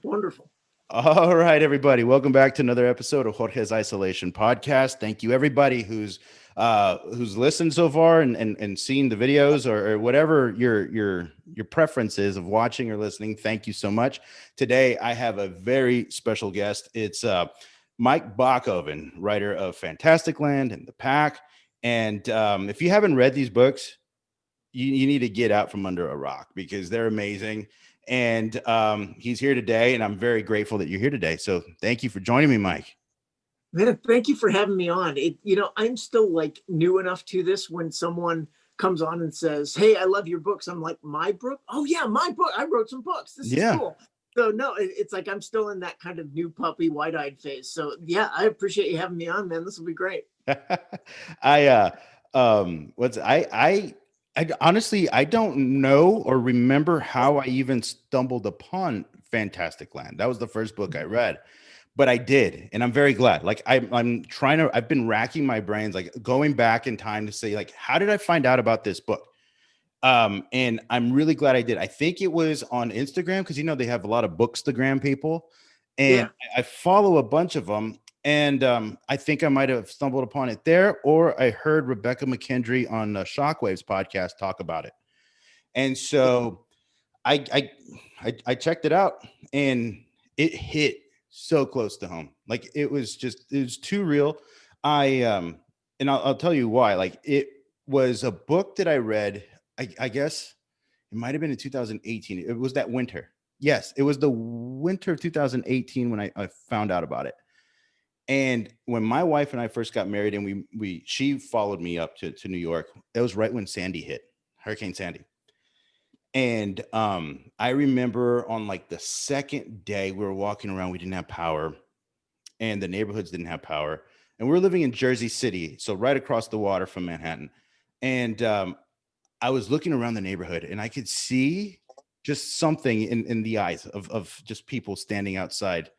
Wonderful. All right, everybody. Welcome back to another episode of Jorge's Isolation Podcast. Thank you, everybody who's listened so far and seen the videos or whatever your preference is of watching or listening. Thank you so much. Today, I have a very special guest. It's Mike Bockoven, writer of Fantasticland and The Pack. And if you haven't read these books, you need to get out from under a rock because they're amazing. And he's here today, and I'm very grateful that you're here today. So thank you for joining me, Mike. Man, thank you for having me on. I'm still like new enough to this when someone comes on and says, "Hey, I love your books." I'm like, "My book? Oh yeah, my book. I wrote some books. This is Yeah. cool." So no, it's like I'm still in that kind of new puppy, wide-eyed phase. So yeah, I appreciate you having me on, man. This will be great. What's I honestly I don't know or remember how I even stumbled upon Fantastic Land. That was the first book I read, but I did, and I'm very glad. Like I've been racking my brains, like going back in time to say, like, how did I find out about this book? And I'm really glad I did. I think it was on Instagram because they have a lot of bookstagram people, and Yeah. I follow a bunch of them. And I think I might have stumbled upon it there, or I heard Rebecca McKendry on Shockwave's podcast talk about it. And so I checked it out, and it hit so close to home. Like it was too real. I'll tell you why. Like it was a book that I read. I guess it might have been in 2018. It was that winter. Yes, it was the winter of 2018 when I found out about it. And when my wife and I first got married, and she followed me up to New York, that was right when Sandy hit, Hurricane Sandy. And I remember on like the second day we were walking around, we didn't have power, and the neighborhoods didn't have power. And we were living in Jersey City, so right across the water from Manhattan. And I was looking around the neighborhood, and I could see just something in the eyes of just people standing outside.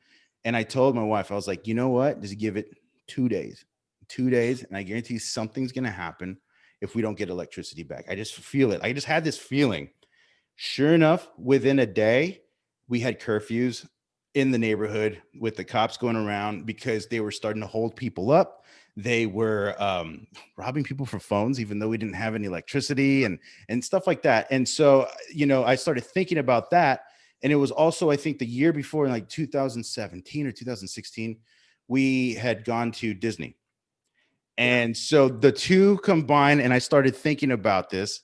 And I told my wife, I was like, you know what? Just give it 2 days, and I guarantee something's going to happen if we don't get electricity back. I just feel it. I just had this feeling. Sure enough, within a day, we had curfews in the neighborhood with the cops going around because they were starting to hold people up. They were robbing people for phones, even though we didn't have any electricity and stuff like that. And so, I started thinking about that. And it was also, I think, the year before, in like 2017 or 2016, we had gone to Disney. And so the two combined, and I started thinking about this.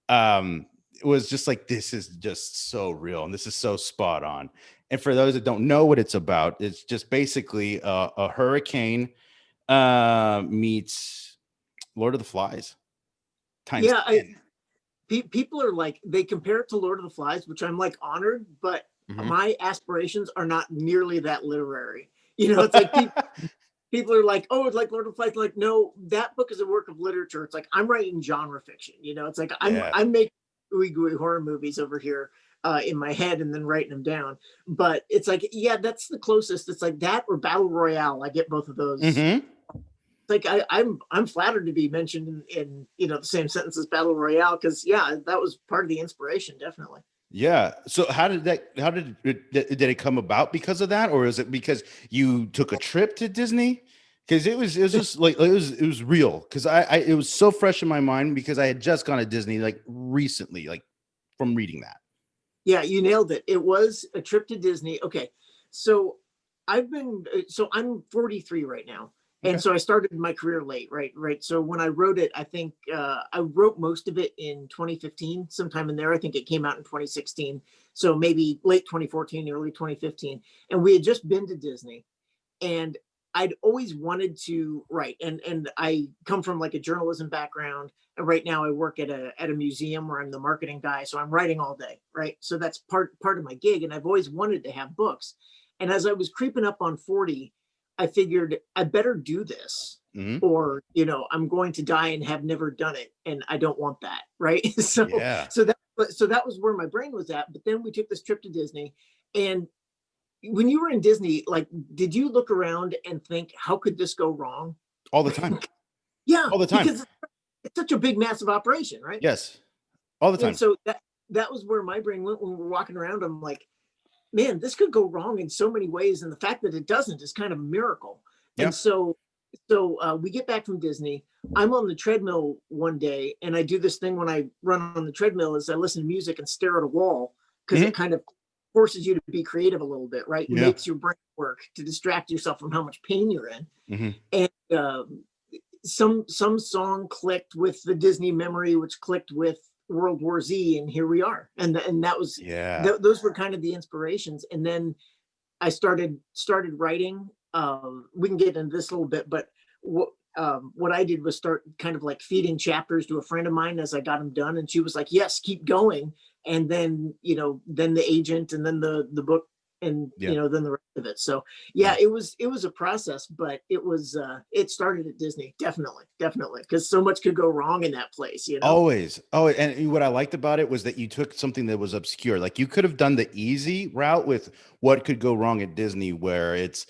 It was just like, this is just so real, and this is so spot on. And for those that don't know what it's about, it's just basically a hurricane meets Lord of the Flies times Yeah. 10. People are like, they compare it to Lord of the Flies, which I'm like honored, but Mhm. my aspirations are not nearly that literary. It's like people are like, oh, it's like Lord of the Flies. Like, no, that book is a work of literature. It's like I'm writing genre fiction. It's like Yeah. I'm making ooey gooey horror movies over here in my head and then writing them down. But it's like, yeah, that's the closest. It's like that or Battle Royale. I get both of those. Mm-hmm. Like I'm flattered to be mentioned in the same sentence as Battle Royale because yeah, that was part of the inspiration, definitely. Yeah. So how did it come about because of that, or is it because you took a trip to Disney? Because it was just like it was real. Because I it was so fresh in my mind because I had just gone to Disney like recently, like from reading that. Yeah, you nailed it. It was a trip to Disney. Okay. So I'm 43 right now. And Okay. so I started my career late, right? Right. So when I wrote it, I think I wrote most of it in 2015, sometime in there. I think it came out in 2016. So maybe late 2014, early 2015. And we had just been to Disney. And I'd always wanted to write, and I come from like a journalism background, and right now I work at a museum where I'm the marketing guy, so I'm writing all day, right? So that's part of my gig, and I've always wanted to have books. And as I was creeping up on 40, I figured I better do this, Hmm. or I'm going to die and have never done it, and I don't want that, right? so Yeah. so that so that was where my brain was at. But then we took this trip to Disney, and when you were in Disney, like, did you look around and think, how could this go wrong? All the time. Yeah, All the time. because it's such a big, massive operation, right? Yes. All the And time. so that was where my brain went when we were walking around. I'm like, man, this could go wrong in so many ways. And the fact that it doesn't is kind of a miracle. Yeah. And so we get back from Disney. I'm on the treadmill one day, and I do this thing when I run on the treadmill is I listen to music and stare at a wall because it kind of forces you to be creative a little bit, right? It makes your brain work to distract yourself from how much pain you're in. And some song clicked with the Disney memory, which clicked with World War Z, and here we are. And that was those were kind of the inspirations. And then I started writing. We can get into this a little bit, but what I did was start kind of like feeding chapters to a friend of mine as I got them done, and she was like, "Yes, keep going." And then then the agent, and then the book, and then the rest of it. So yeah, it was a process, but it started at Disney, definitely, because so much could go wrong in that place. Always. Oh, and what I liked about it was that you took something that was obscure. Like you could have done the easy route with what could go wrong at Disney, where it's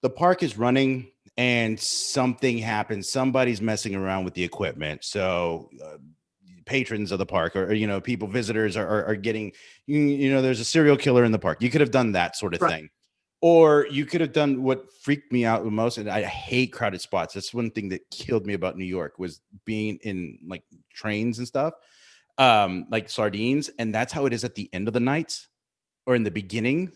the park is running and something happens. Somebody's messing around with the equipment. So patrons of the park or people, visitors are getting, there's a serial killer in the park. You could have done that sort of thing. Or you could have done what freaked me out the most. And I hate crowded spots. That's one thing that killed me about New York was being in like trains and stuff, like sardines. And that's how it is at the end of the nights or in the beginning,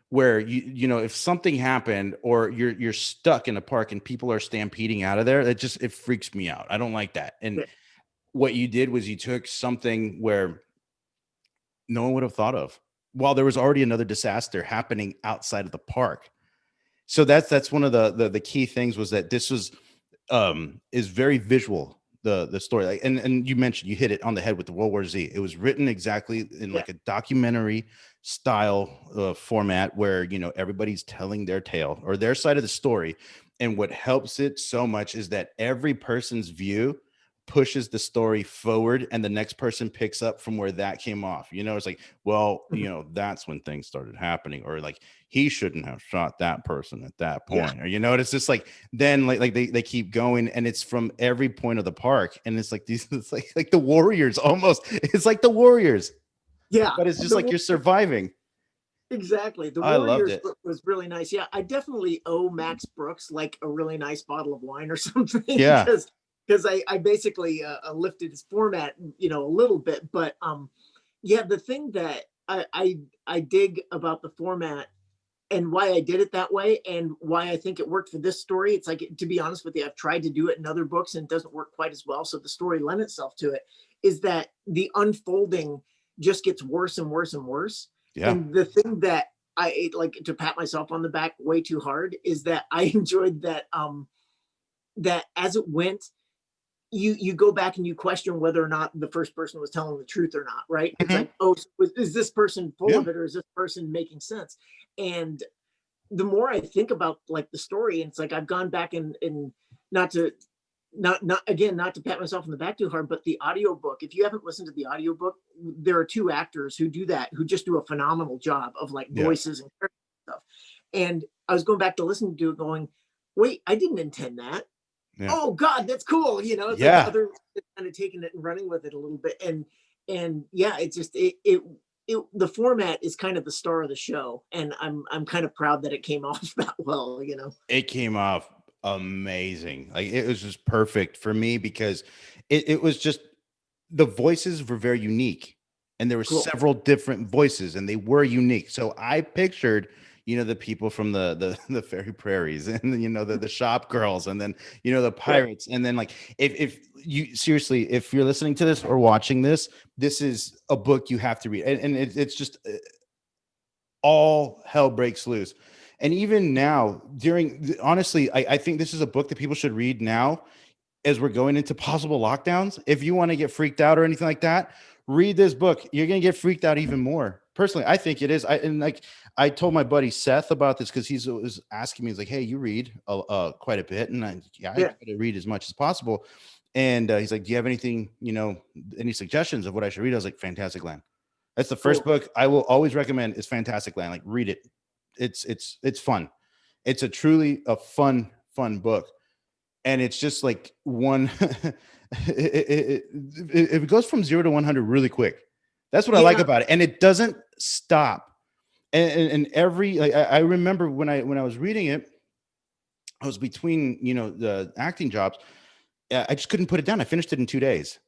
where if something happened or you're stuck in a park and people are stampeding out of there, it freaks me out. I don't like that. And what you did was you took something where no one would have thought of while there was already another disaster happening outside of the park. So that's one of the key things was that this was is very visual, the story. Like, and you mentioned, you hit it on the head with the World War Z. It was written exactly in like a documentary style format where everybody's telling their tale or their side of the story. And what helps it so much is that every person's view pushes the story forward and the next person picks up from where that came off. It's like, well, that's when things started happening, or like he shouldn't have shot that person at that point. Or it's just like then like they keep going, and it's from every point of the park, and it's like these it's like the Warriors almost. It's like the Warriors. Yeah. But it's just like you're surviving. Exactly. The Warriors book was really nice. Yeah, I definitely owe Max Brooks like a really nice bottle of wine or something. Yeah. Because I basically lifted his format, a little bit. But the thing that I dig about the format and why I did it that way and why I think it worked for this story, it's like, to be honest with you, I've tried to do it in other books and it doesn't work quite as well. So the story lent itself to it, is that the unfolding just gets worse and worse and worse. Yeah. And the thing that I like to pat myself on the back way too hard is that I enjoyed that that as it went, you go back and you question whether or not the first person was telling the truth or not, right? It's like, oh, is this person full of it, or is this person making sense? And the more I think about like the story, and it's like I've gone back and not to pat myself on the back too hard, but the audiobook, if you haven't listened to the audiobook, there are two actors who do that, who just do a phenomenal job of like voices and stuff. And I was going back to listen to it going, wait, I didn't intend that. Yeah. Oh God, that's cool. It's like the other kind of taking it and running with it a little bit. And it's just the format is kind of the star of the show. And I'm kind of proud that it came off that well, It came off amazing. Like it was just perfect for me because it was just, the voices were very unique and there were several different voices and they were unique. So I pictured the people from the fairy prairies and the shop girls and then the pirates. And then like if you seriously, if you're listening to this or watching this is a book you have to read. And it's just all hell breaks loose. And even now honestly, I think this is a book that people should read now as we're going into possible lockdowns. If you want to get freaked out or anything like that, read this book. You're going to get freaked out even more. Personally, I think it is. I told my buddy Seth about this because he was asking me, he's like, hey, you read quite a bit. And I try to read as much as possible. And he's like, do you have anything, any suggestions of what I should read? I was like, Fantasticland. That's the first book I will always recommend is Fantasticland. Like read it. It's fun. It's a fun book. And it's just like one, it goes from 0 to 100 really quick. That's what I like about it. And it doesn't stop. and every, like, I remember when I was reading it, I was between, the acting jobs. I just couldn't put it down. I finished it in 2 days.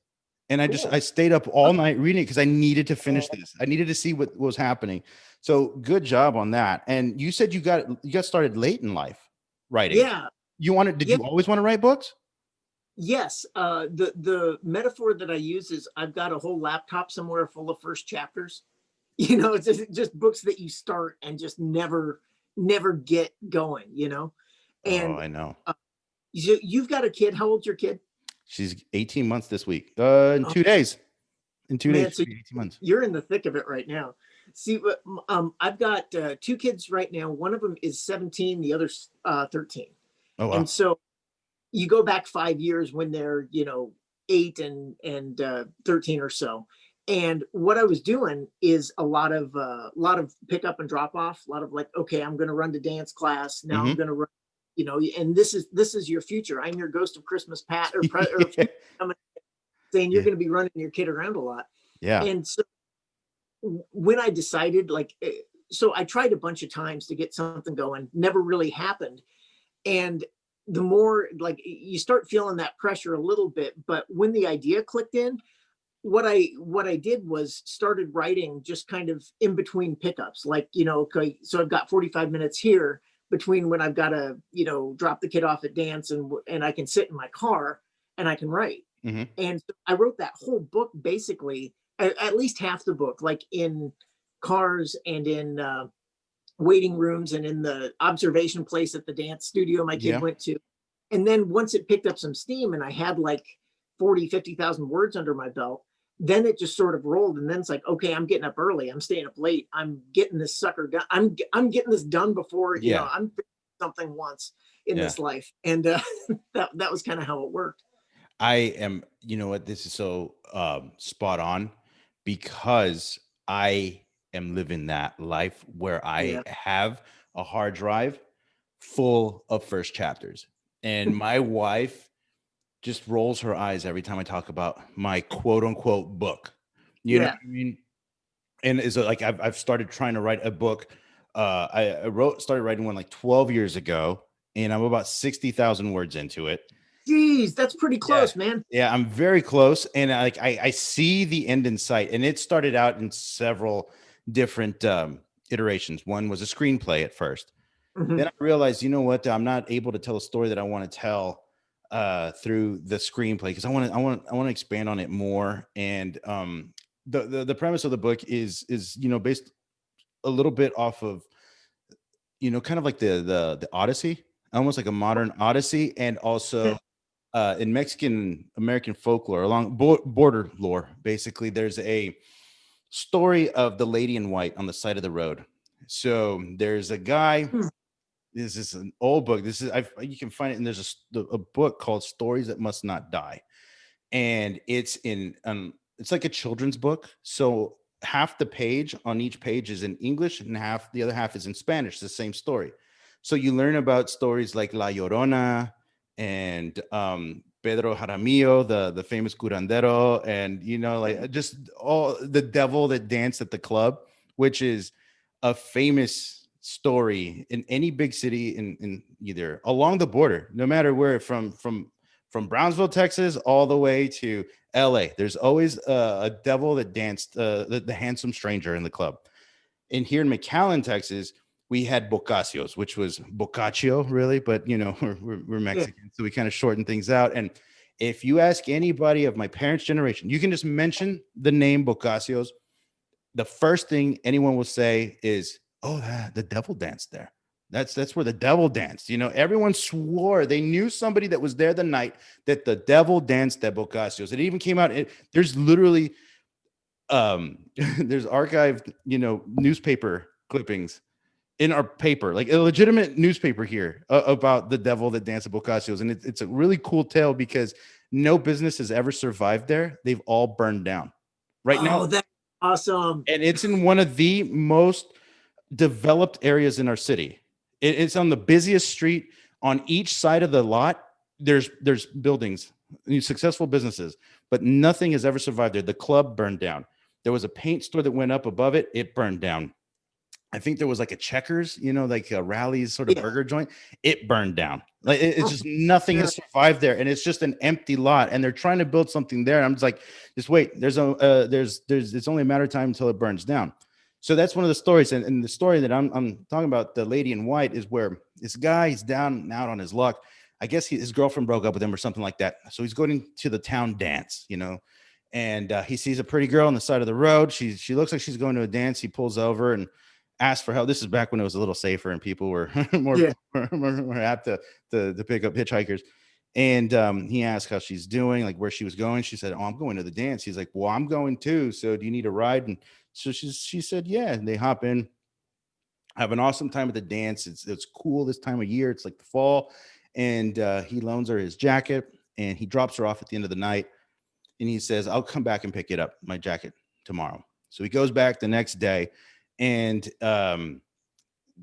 And Cool. I stayed up all night reading it because I needed to finish this. I needed to see what was happening. So good job on that. And you said you got started late in life writing. Yeah. Did Yeah. you always want to write books? Yes. The metaphor that I use is I've got a whole laptop somewhere full of first chapters. It's just books that you start and just never get going, Oh, And I know. you've got a kid. How old's your kid? She's 18 months this week. In Oh, 2 days. In 2 days, man, she'll so be 18 months. you're in the thick of it right now. See, I've got two kids right now. One of them is 17, the other's 13. Oh, wow. And so you go back 5 years when they're 8 and 13 or so. And what I was doing is a lot of pick up and drop off, a lot of like, okay, I'm going to run to dance class now. I'm Mhm. going to run, and this is your future. I'm your ghost of Christmas Pat or saying you're Yeah. going to be running your kid around a lot. Yeah. And so when I decided, so I tried a bunch of times to get something going, never really happened. And the more like you start feeling that pressure a little bit, but when the idea clicked in, what I did was started writing just kind of in between pickups, like, okay, so I've got 45 minutes here between when I've got to, drop the kid off at dance and I can sit in my car and I can write. Mhm. And so I wrote that whole book basically, at least half the book, like in cars and in waiting rooms and in the observation place at the dance studio my kid Yeah. went to. And then once it picked up some steam and I had like 40, 50,000 words under my belt, then it just sort of rolled. And then it's like, okay, I'm getting up early. I'm staying up late. I'm getting this sucker done. I'm getting this done before, Yeah. I'm something once in Yeah. this life. And that was kind of how it worked. I am, you know what, this is so spot on, because I am living that life where I Yeah. have a hard drive full of first chapters. And my wife just rolls her eyes every time I talk about my quote unquote book. You know Yeah. what I mean? And is like I've started trying to write a book. I started writing one like 12 years ago, and I'm about 60,000 words into it. Geez, that's pretty Yeah. close, man. Yeah, I'm very close. And I see the end in sight. And it started out in several different iterations. One was a screenplay at first. Mhm. Then I realized, you know what, I'm not able to tell a story that I want to tell through the screenplay, because I want to expand on it more. And the premise of the book is based a little bit off of kind of like the Odyssey, almost like a modern Odyssey, and Yeah. also in Mexican American folklore, along border lore. Basically, there's a story of the lady in white on the side of the road. So there's a guy. Hmm. This is an old book. You can find it, and there's a book called Stories That Must Not Die, and it's like a children's book. So half the page on each page is in English, and the other half is in Spanish. The same story. So you learn about stories like La Llorona and Pedro Jaramillo, the famous curandero, and like just all the devil that danced at the club, which is a famous story in any big city in either along the border, no matter where, from Brownsville, Texas, all the way to LA. There's always a devil that danced, the handsome stranger in the club. And here in McAllen, Texas, we had Bocacios, which was Boccaccio, really, but we're Yeah. Mexican, so we kind of shorten things out. And if you ask anybody of my parents' generation, you can just mention the name Bocacios. The first thing anyone will say is, "Oh, the devil danced there. That's where the devil danced." Everyone swore they knew somebody that was there the night that the devil danced at Bocacios. It even came out. There's literally there's archived newspaper clippings in our paper, like a legitimate newspaper here, about the devil that danced at Bocacios. And it's a really cool tale, because no business has ever survived there. They've all burned down right now. Oh, that's awesome. And it's in one of the most developed areas in our city. It's on the busiest street. On each side of the lot, there's buildings, successful businesses, but nothing has ever survived there. The club burned down. There was a paint store that went up above it. It burned down. I think there was like a Checkers, like a Rally's sort of burger joint. It burned down. Like it's just nothing has survived there, and it's just an empty lot. And they're trying to build something there. And I'm just like, just wait. There's it's only a matter of time until it burns down. So that's one of the stories. And the story that I'm talking about, the lady in white, is where this guy is down and out on his luck. I guess his girlfriend broke up with him or something like that. So he's going to the town dance, and he sees a pretty girl on the side of the road. She looks like she's going to a dance. He pulls over and asks for help. This is back when it was a little safer and people were more apt to pick up hitchhikers. And he asked how she's doing, like where she was going. She said, "Oh, I'm going to the dance." He's like, "Well, I'm going too. So do you need a ride?" And so she said, "Yeah." And they hop in, have an awesome time at the dance. It's cool this time of year. It's like the fall. And he loans her his jacket and he drops her off at the end of the night. And he says, "I'll come back and pick it up, my jacket, tomorrow." So he goes back the next day, and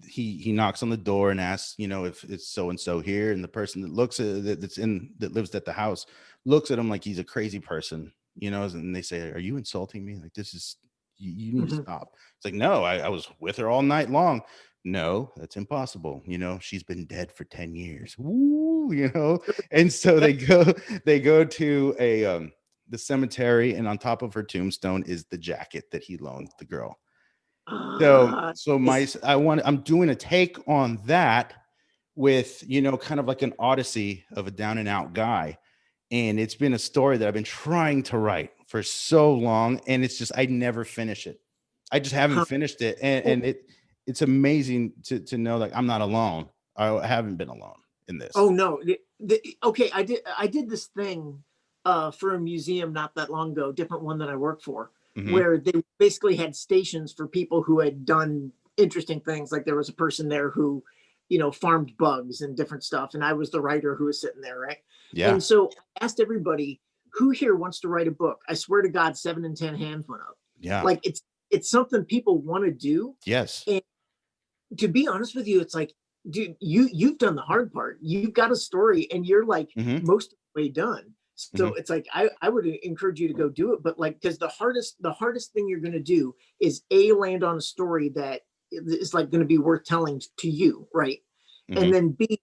he knocks on the door and asks, if it's so and so here. And the person that that lives at the house looks at him like he's a crazy person, and they say, "Are you insulting me? Like this is you need to stop." It's like, "No, I was with her all night long." "No, that's impossible. She's been dead for 10 years. Woo, And so they go to the cemetery, and on top of her tombstone is the jacket that he loaned the girl. I'm doing a take on that with, kind of like an odyssey of a down and out guy. And it's been a story that I've been trying to write for so long. And it's just, I never finish it. I just haven't finished it. And it's amazing to know that I'm not alone. I haven't been alone in this. Oh no. Okay. I did this thing for a museum not that long ago, different one that I work for, where they basically had stations for people who had done interesting things. Like there was a person there who, farmed bugs and different stuff. And I was the writer who was sitting there. Right. Yeah. And so I asked everybody who here wants to write a book. I swear to God, 7 in 10 hands went up. Yeah. Like it's something people want to do. Yes. And to be honest with you, it's like, dude, you've done the hard part. You've got a story and you're like most of the way done. So it's like I would encourage you to go do it. But like, because the hardest thing you're gonna do is land on a story that is like gonna be worth telling to you, right? And then B,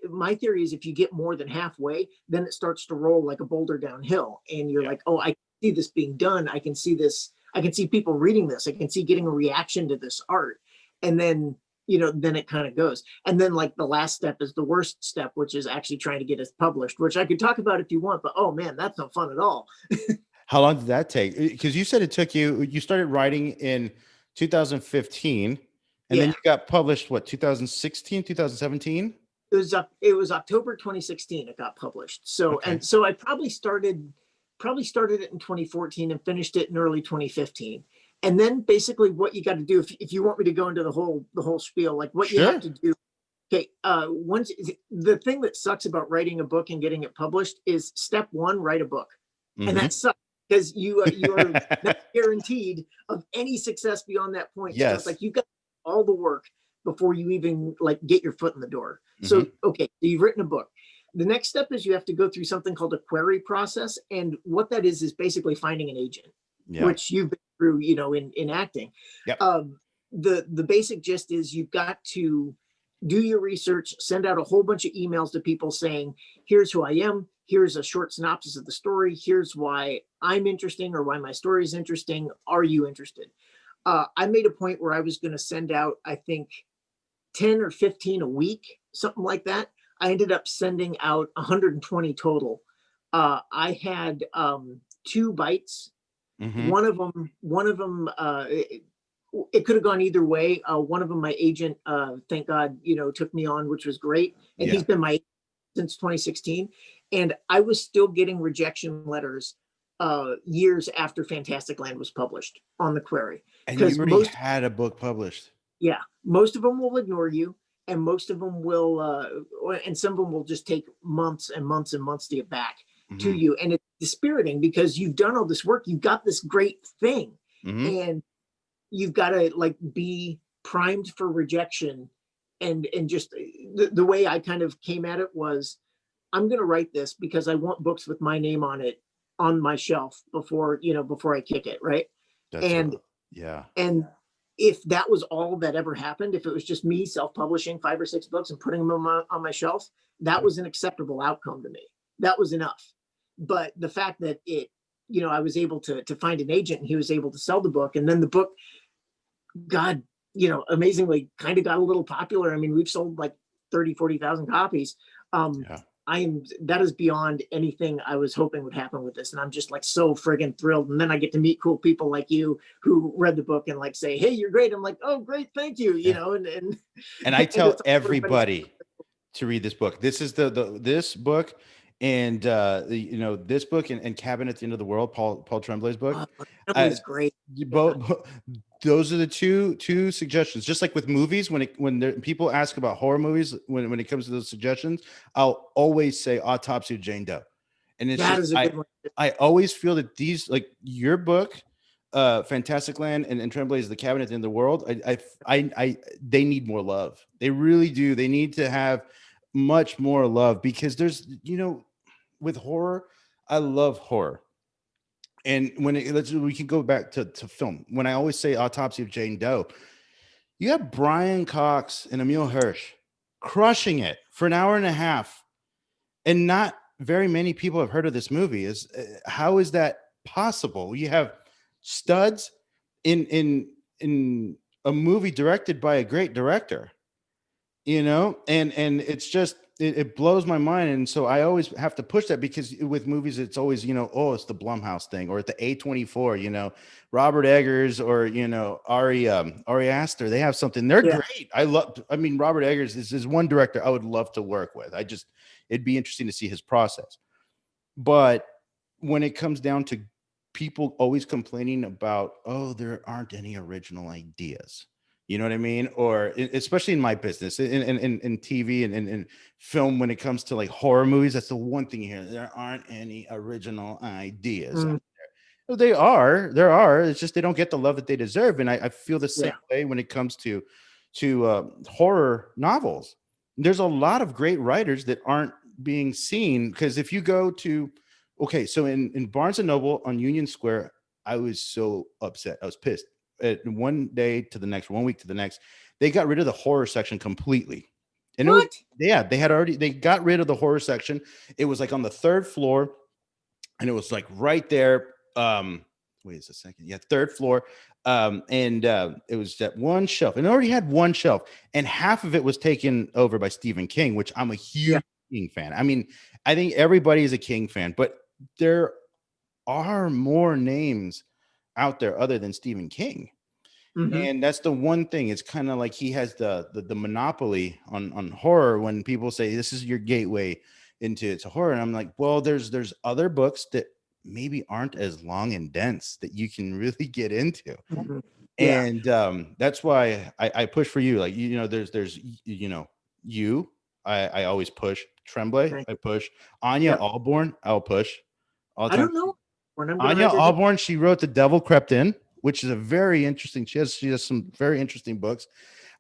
my theory is if you get more than halfway, then it starts to roll like a boulder downhill. And you're like, oh, I see this being done. I can see this. I can see people reading this. I can see getting a reaction to this art. And then, then it kind of goes. And then like the last step is the worst step, which is actually trying to get it published, which I could talk about if you want, but oh man, that's no fun at all. How long did that take? Because you said you started writing in 2015 and then you got published, what, 2016, 2017? It was October 2016 it got published. So and so I probably started it in 2014 and finished it in early 2015. And then basically what you got to do, if you want me to go into the whole spiel, like what you have to do. Okay. Once the thing that sucks about writing a book and getting it published is step one, write a book. And that sucks because you are not guaranteed of any success beyond that point. Yes. So it's like you've got all the work before you even like get your foot in the door. So, okay. So you've written a book. The next step is you have to go through something called a query process. And what that is basically finding an agent, which you've been through, in acting. Yep. The basic gist is you've got to do your research, send out a whole bunch of emails to people saying, here's who I am. Here's a short synopsis of the story. Here's why I'm interesting or why my story is interesting. Are you interested? I made a point where I was going to send out, I think, 10 or 15 a week, something like that. I ended up sending out 120 total. I had 2 bites. One of them, it could have gone either way. One of them, my agent, thank God, took me on, which was great. And he's been my agent since 2016. And I was still getting rejection letters years after Fantasticland was published on the query. And you already had a book published. Yeah. Most of them will ignore you. And most of them will, and some of them will just take months and months and months to get back to you. And it's dispiriting because you've done all this work. You've got this great thing and you've got to like be primed for rejection. And just the way I kind of came at it was, I'm going to write this because I want books with my name on it on my shelf before I kick it. Right. That's and if that was all that ever happened, if it was just me self-publishing 5 or 6 books and putting them on my shelf, that was an acceptable outcome to me. That was enough. But the fact that I was able to find an agent and he was able to sell the book, and then the book, God, amazingly kind of got a little popular. I mean, we've sold like 30,000-40,000 copies. Yeah. That is beyond anything I was hoping would happen with this. And I'm just like so friggin' thrilled. And then I get to meet cool people like you who read the book and like say, hey, you're great. I'm like, oh, great. Thank you. And I tell everybody to read this book. This is this book and this book and Cabin at the End of the World, Paul Tremblay's book. Tremblay's great. Those are the two suggestions. Just like with movies, when people ask about horror movies, when it comes to those suggestions, I'll always say Autopsy of Jane Doe. And it's that is a good one. I always feel that these, like your book, Fantasticland and Tremblay's The Cabin at the End of the World, they need more love. They really do. They need to have much more love, because there's, with horror, I love horror. And we can go back to film. When I always say Autopsy of Jane Doe, you have Brian Cox and Emile Hirsch crushing it for an hour and a half, and not very many people have heard of this movie. How is that possible? You have studs in a movie directed by a great director, and it's just, it blows my mind. And so I always have to push that, because with movies, it's always, it's the Blumhouse thing, or at the A24, Robert Eggers, or, Ari Aster, they have something. They're great. Robert Eggers is one director I would love to work with. It'd be interesting to see his process. But when it comes down to people always complaining about, oh, there aren't any original ideas. You know what I mean? Or especially in my business, in TV and in film, when it comes to like horror movies, that's the one thing you hear. There aren't any original ideas out there. Well, there are. It's just they don't get the love that they deserve. And I feel the same way when it comes to horror novels. There's a lot of great writers that aren't being seen, because if you go to, so in Barnes and Noble on Union Square, I was so upset. I was pissed. One day to the next, 1 week to the next, they got rid of the horror section completely. And they got rid of the horror section. It was like on the 3rd floor, and it was like right there. Wait a second. Yeah, 3rd floor. It was that one shelf, and it already had one shelf, and half of it was taken over by Stephen King, which I'm a huge King fan. I mean, I think everybody is a King fan, but there are more names out there other than Stephen King. And that's the one thing. It's kind of like he has the monopoly on horror. When people say this is your gateway into horror, and I'm like, well, there's other books that maybe aren't as long and dense that you can really get into. And that's why I push for you. Like, there's you. I always push Tremblay. I push Anya Alborn. I'll push. I don't know. Anya Alborn, she wrote The Devil Crept In, which is a very interesting. She has some very interesting books.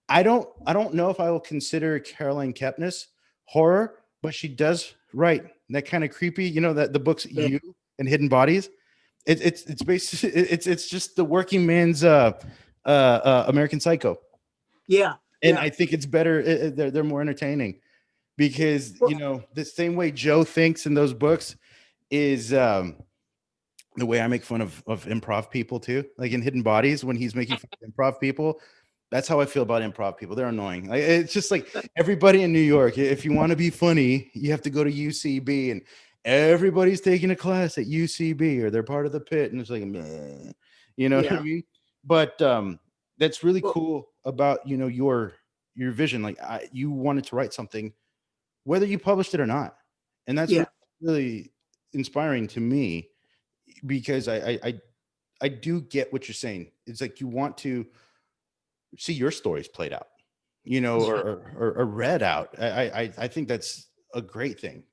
I don't know if I will consider Caroline Kepnes horror, but she does write that kind of creepy. That the books You and Hidden Bodies. It's basically it's just the working man's American Psycho. And I think it's better. They're more entertaining, because the same way Joe thinks in those books is the way I make fun of improv people too. Like in Hidden Bodies, when he's making fun of improv people, that's how I feel about improv people. They're annoying. Like, it's just like everybody in New York, if you want to be funny, you have to go to UCB, and everybody's taking a class at UCB, or they're part of the pit, and it's like, meh, what I mean? But that's really cool about your vision. Like you wanted to write something, whether you published it or not, and that's really inspiring to me, because I do get what you're saying. It's like you want to see your stories played out, or read out. I think that's a great thing.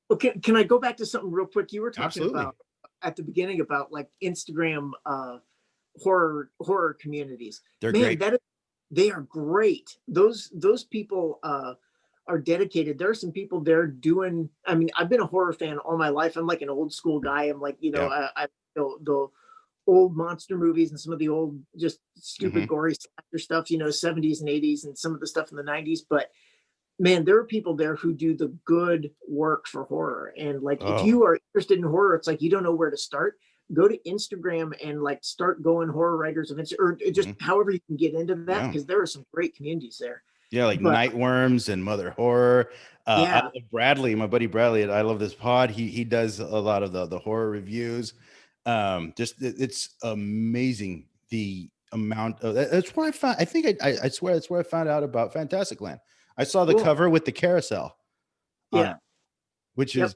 Okay, can I go back to something real quick? You were talking Absolutely. about at the beginning about like Instagram horror communities. They're great. They are great. Those people are dedicated. There are some people there doing. I've been a horror fan all my life. I'm like an old school guy. I'm like, I the old monster movies and some of the old just stupid Mhm. gory slasher stuff, 70s and 80s and some of the stuff in the 90s. But man, there are people there who do the good work for horror. And like, if Oh, you are interested in horror, it's like you don't know where to start. Go to Instagram and like start going horror writers events, or just mhm. however you can get into that, Yeah. because there are some great communities there. Yeah, like But Nightworms and Mother Horror. I yeah, love Bradley, my buddy Bradley. I love this pod. He does a lot of the horror reviews. It's amazing the amount of that's where I found. I think I swear that's where I found out about Fantasticland. I saw the cool. cover with the carousel on Yeah, it, which yep. is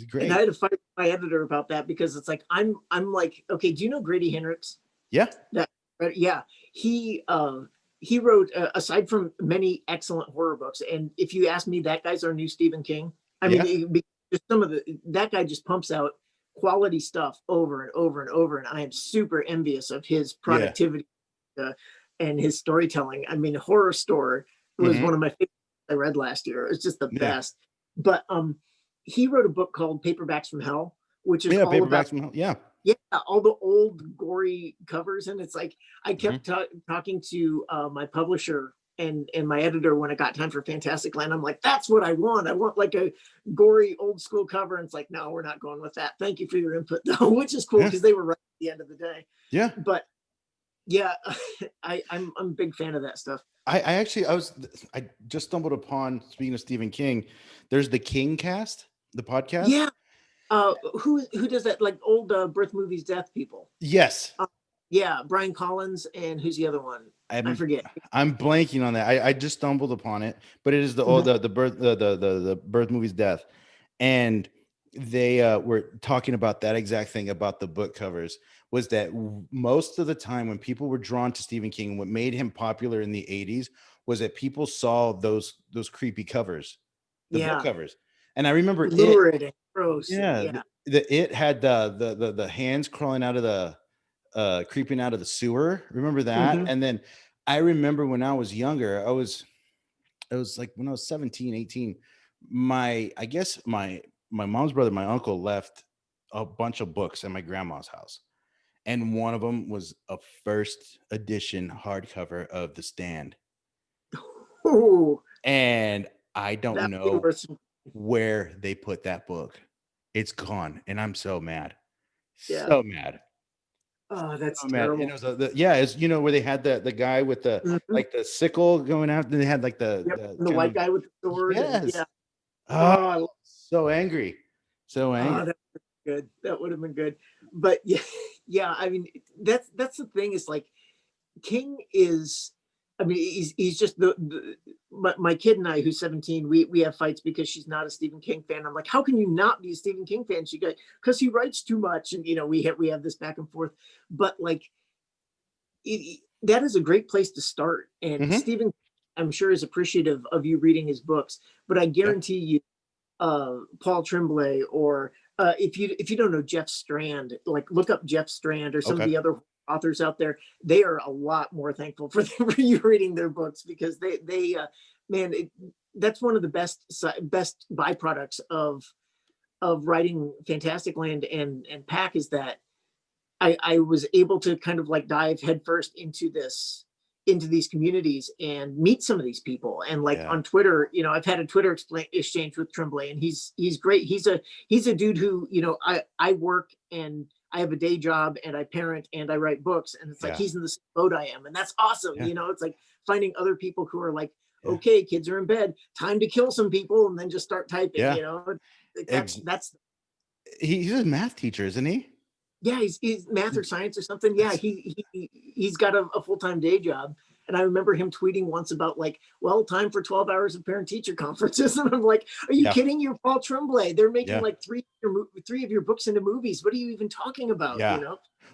And I great. had to fight with my editor about that, because it's like I'm like, okay, do you know Grady Hendrix? Yeah, That yeah, he wrote, aside from many excellent horror books, and if you ask me, that guy's our new Stephen King. I mean, yeah, just some of the that guy just pumps out quality stuff over and over and over, and I am super envious of his yeah. productivity, uh, and his storytelling. I mean, Horror Store was Hmm. one of my favorites I read last year. It's just the Yeah, best. But he wrote a book called Paperbacks from Hell, which is yeah. all about, Paperbacks from hell. Yeah. yeah, all the old gory covers. And it's like I Hmm. kept talking to my publisher and my editor when it got time for Fantasticland. I'm like, that's what I want. I want like a gory old school cover. And it's like, no, we're not going with that. Thank you for your input though, which is cool Yeah, because they were right at the end of the day. yeah. But yeah, I'm a big fan of that stuff. I actually I just stumbled upon, speaking of Stephen King, there's the King Cast, the podcast. Yeah. Who does that? Like old birth movies, death people. Yes. Uh, yeah, Brian Collins, and who's the other one? I I'm forget. I'm blanking on that. I just stumbled upon it, but it is Mhm. the birth the birth movie's death. And they were talking about that exact thing about the book covers, was that most of the time when people were drawn to Stephen King, what made him popular in the 80s was that people saw those creepy covers, the book Yeah, covers. And I remember it, lurid and gross, and yeah, yeah. it had the hands crawling out of the creeping out of the sewer. Remember that? Mhm. And then I remember when I was younger, it was like when I was 17, 18, I guess my mom's brother, my uncle left a bunch of books at my grandma's house. And one of them was a first edition hardcover of The Stand. Ooh, And I don't that would be know worth some. where they put that book. It's gone. And I'm so mad. Yeah. So mad. Oh, that's Oh man, and it terrible. was yeah, it's where they had the guy with the Mhm. like the sickle going out, and they had like Yep, the and the kind white of guy with the sword, and yes. yeah. Oh, Oh, so angry. So oh, angry. that would be good. That would have been good. But yeah, yeah. I mean, that's the thing. Is like King is. I mean, he's just my kid and I, who's 17, we have fights because she's not a Stephen King fan. I'm like, how can you not be a Stephen King fan? She goes, because he writes too much, and we have this back and forth. But like, that is a great place to start. And Hmm. Stephen, I'm sure, is appreciative of you reading his books. But I Yeah. guarantee you, Paul Tremblay, or if you don't know Jeff Strand, like look up Jeff Strand or some of Okay. the other authors out there. They are a lot more thankful for, for you reading their books, because they man, that's one of the best byproducts of writing Fantasticland and Pack, is that I was able to kind of like dive headfirst into these communities and meet some of these people. And like Yeah. on Twitter, I've had a Twitter exchange with Tremblay, and he's great. He's a dude who, I work, and I have a day job, and I parent, and I write books, and it's like Yeah. he's in the same boat I am, and that's awesome. Yeah. It's like finding other people who are like, Yeah. okay, kids are in bed, time to kill some people, and then just start typing. Yeah. Like Ex- that's he's a math teacher, isn't he? yeah, he's math or science or something. Yeah, That's he's got a full-time day job. And I remember him tweeting once about like, well, time for 12 hours of parent teacher conferences. And I'm like, are you yeah. kidding? You're Paul Tremblay. They're making Yeah. like three of your books into movies. What are you even talking about? Yeah.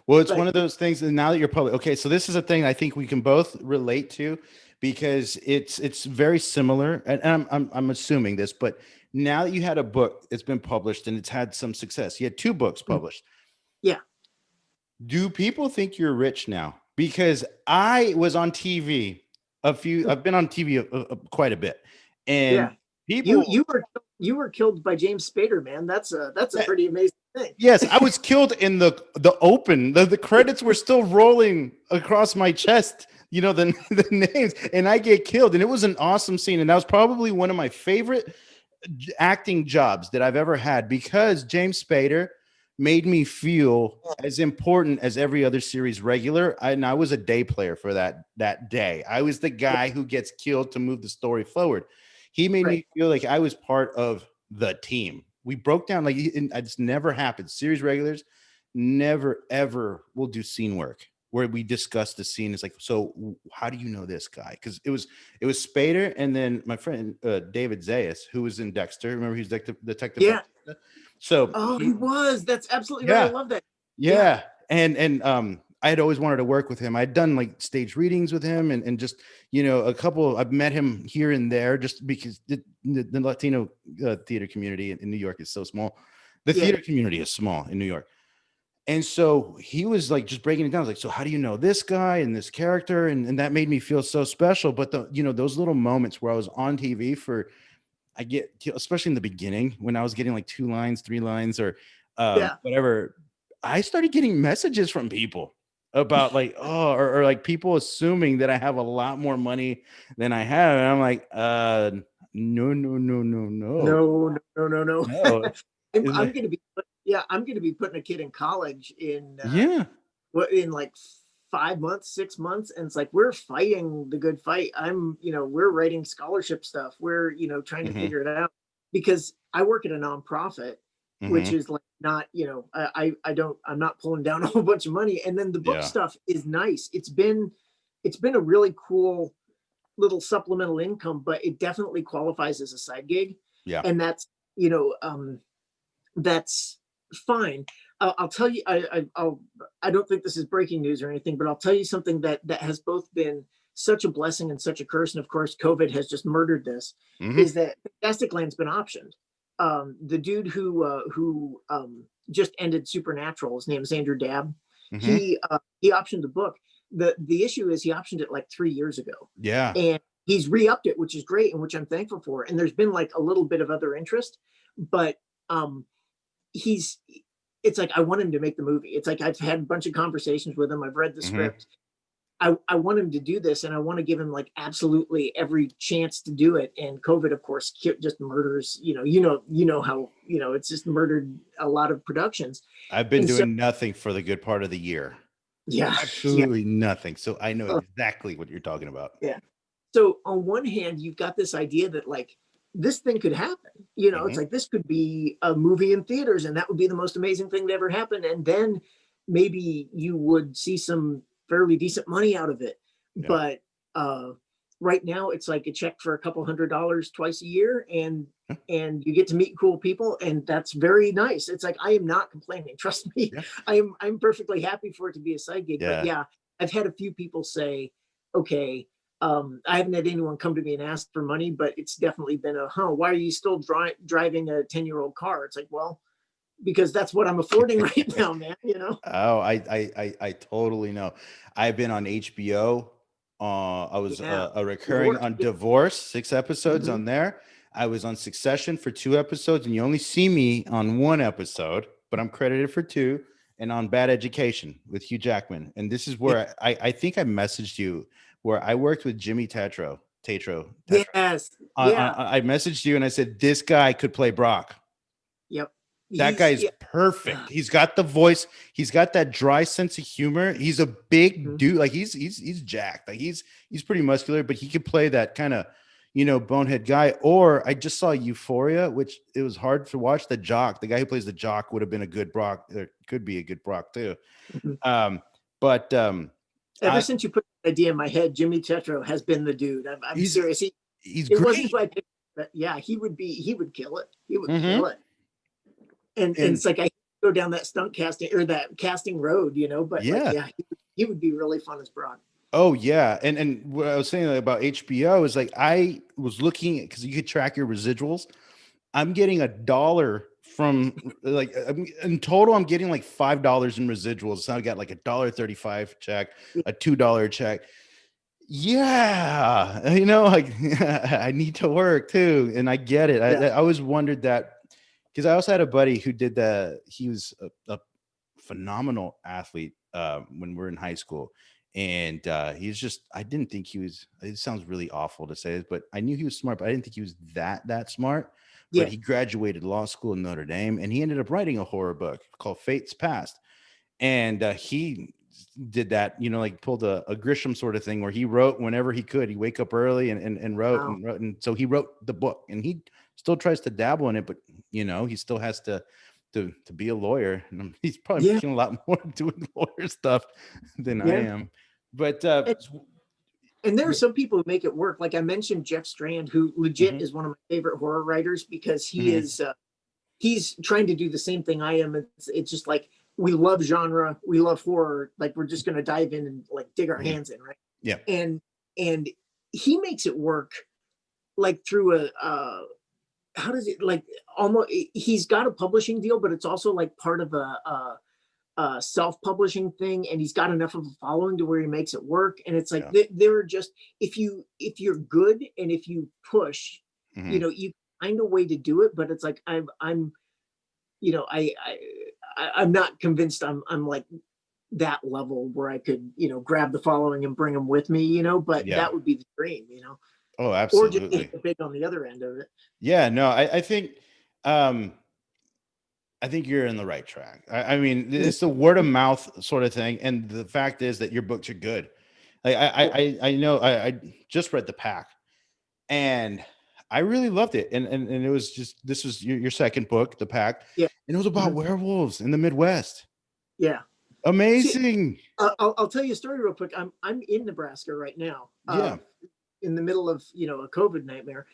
Well, it's one But of those things. And now that you're public, okay, so this is a thing I think we can both relate to, because it's very similar. And I'm assuming this, but now that you had a book, it's been published and it's had some success. You had two books published. yeah, Do people think you're rich now? Because I was on TV I've been on TV quite a bit, yeah. and You people, you were you were killed by James Spader, man. That's a that, pretty amazing thing. Yes, I was killed in the open. The credits were still rolling across my chest, the names, and I get killed. And it was an awesome scene. And that was probably one of my favorite acting jobs that I've ever had, because James Spader made me feel as important as every other series regular. And I was a day player for that day. I was the guy who gets killed to move the story forward. He made me feel like I was part of the team. We broke down, like, it's never happened. Series regulars never ever will do scene work where we discuss the scene. It's like, so how do you know this guy? Because it was Spader, and then my friend David Zayas, who was in Dexter. Remember, he's detective. Yeah. So he was. That's absolutely yeah, right. I love that. yeah. And I had always wanted to work with him. I'd done like stage readings with him, and just a couple. I've met him here and there, just because the Latino theater community in New York is so small. The theater community is small in New York. And so he was like just breaking it down. I was like, so how do you know this guy and this character? And that made me feel so special. But those little moments where I was on TV especially in the beginning when I was getting like 2 lines, 3 lines, or whatever, I started getting messages from people about like, or like people assuming that I have a lot more money than I have. And I'm like, no. No. No. I'm going to be, I'm going to be putting a kid in college in like 5 months, 6 months. And it's like, we're fighting the good fight. We're writing scholarship stuff. We're, trying to figure it out, because I work at a nonprofit, which is like not, I'm not pulling down a whole bunch of money. And then the book stuff is nice. It's been a really cool little supplemental income, but it definitely qualifies as a side gig. Yeah. And that's, that's fine. I'll tell you, I don't think this is breaking news or anything, but I'll tell you something that has both been such a blessing and such a curse. And of course, COVID has just murdered this, is that Fantasticland's been optioned. The dude who just ended Supernatural, his name is Andrew Dabb. He optioned the book. The issue is he optioned it like 3 years ago. Yeah. And he's re-upped it, which is great, and which I'm thankful for. And there's been like a little bit of other interest, but it's like, I want him to make the movie. It's like, I've had a bunch of conversations with him. I've read the script. I want him to do this, and I want to give him like absolutely every chance to do it. And COVID, of course, just murders, how, it's just murdered a lot of productions. I've been doing nothing for the good part of the year. Yeah. Absolutely nothing. So I know exactly what you're talking about. Yeah. So on one hand, you've got this idea that like, this thing could happen, it's like, this could be a movie in theaters, and that would be the most amazing thing to ever happen. And then maybe you would see some fairly decent money out of it. Yeah. But right now it's like a check for a couple $100 twice a year, and you get to meet cool people, and that's very nice. It's like, I am not complaining. Trust me. Yeah. I'm perfectly happy for it to be a side gig. Yeah. But I've had a few people say, okay, I haven't had anyone come to me and ask for money, but it's definitely been why are you still driving a 10-year-old car? It's like, well, because that's what I'm affording right now, man. Oh, I totally know. I've been on HBO. I was a recurring on Divorce, 6 episodes on there. I was on Succession for 2 episodes, and you only see me on 1 episode, but I'm credited for 2, and on Bad Education with Hugh Jackman. And this is where I think I messaged you, where I worked with Jimmy Tatro. Yes. I messaged you and I said, this guy could play Brock. Yep. That guy's perfect. He's got the voice. He's got that dry sense of humor. He's a big dude. Like he's jacked. Like he's pretty muscular, but he could play that kind of, bonehead guy. Or I just saw Euphoria, which it was hard to watch. The jock, the guy who plays the jock, would have been a good Brock. There could be a good Brock too. Ever since you put the idea in my head, Jimmy Tetro has been the dude. I'm serious. He's it great. Wasn't who I picked, but he would kill it. He would kill it. And it's like, I go down that stunt casting or that casting road, but he would be really fun as Brock. Oh yeah. And what I was saying about HBO is like, I was looking at, cause you could track your residuals. I'm getting $1 from like, in total, I'm getting like $5 in residuals. So I got like $1.35 check, a $2 check. Yeah. Like I need to work too. And I get it. I always wondered that because I also had a buddy who did he was a phenomenal athlete when we were in high school. And he's just, I didn't think he was, it sounds really awful to say this, but I knew he was smart, but I didn't think he was that smart. But Yeah. he graduated law school in Notre Dame, and he ended up writing a horror book called Fate's Past. And he did that, like pulled a Grisham sort of thing where he wrote whenever he could. He'd wake up early and wrote Wow. and wrote. And so he wrote the book, and he still tries to dabble in it, but he still has to be a lawyer. And he's probably making a lot more doing lawyer stuff than I am. But and there are some people who make it work. Like I mentioned, Jeff Strand, who legit is one of my favorite horror writers because he is he's trying to do the same thing I am. It's just like we love genre, we love horror. Like we're just going to dive in and like dig our hands in, right? Yeah. And he makes it work like through how does it like almost he's got a publishing deal, but it's also like part of a self-publishing thing, and he's got enough of a following to where he makes it work. And it's like they're just if you're good and if you push, you find a way to do it. But it's like I'm not convinced I'm like that level where I could grab the following and bring them with me, but that would be the dream, Oh, absolutely. Or just get big on the other end of it. Yeah, no, I think you're in the right track. I mean, it's the word of mouth sort of thing, and the fact is that your books are good. Like I know I just read The Pack, and I really loved it. And it was just this was your second book, The Pack, and it was about werewolves in the Midwest. Yeah, amazing. See, I'll tell you a story real quick. I'm in Nebraska right now. In the middle of a COVID nightmare.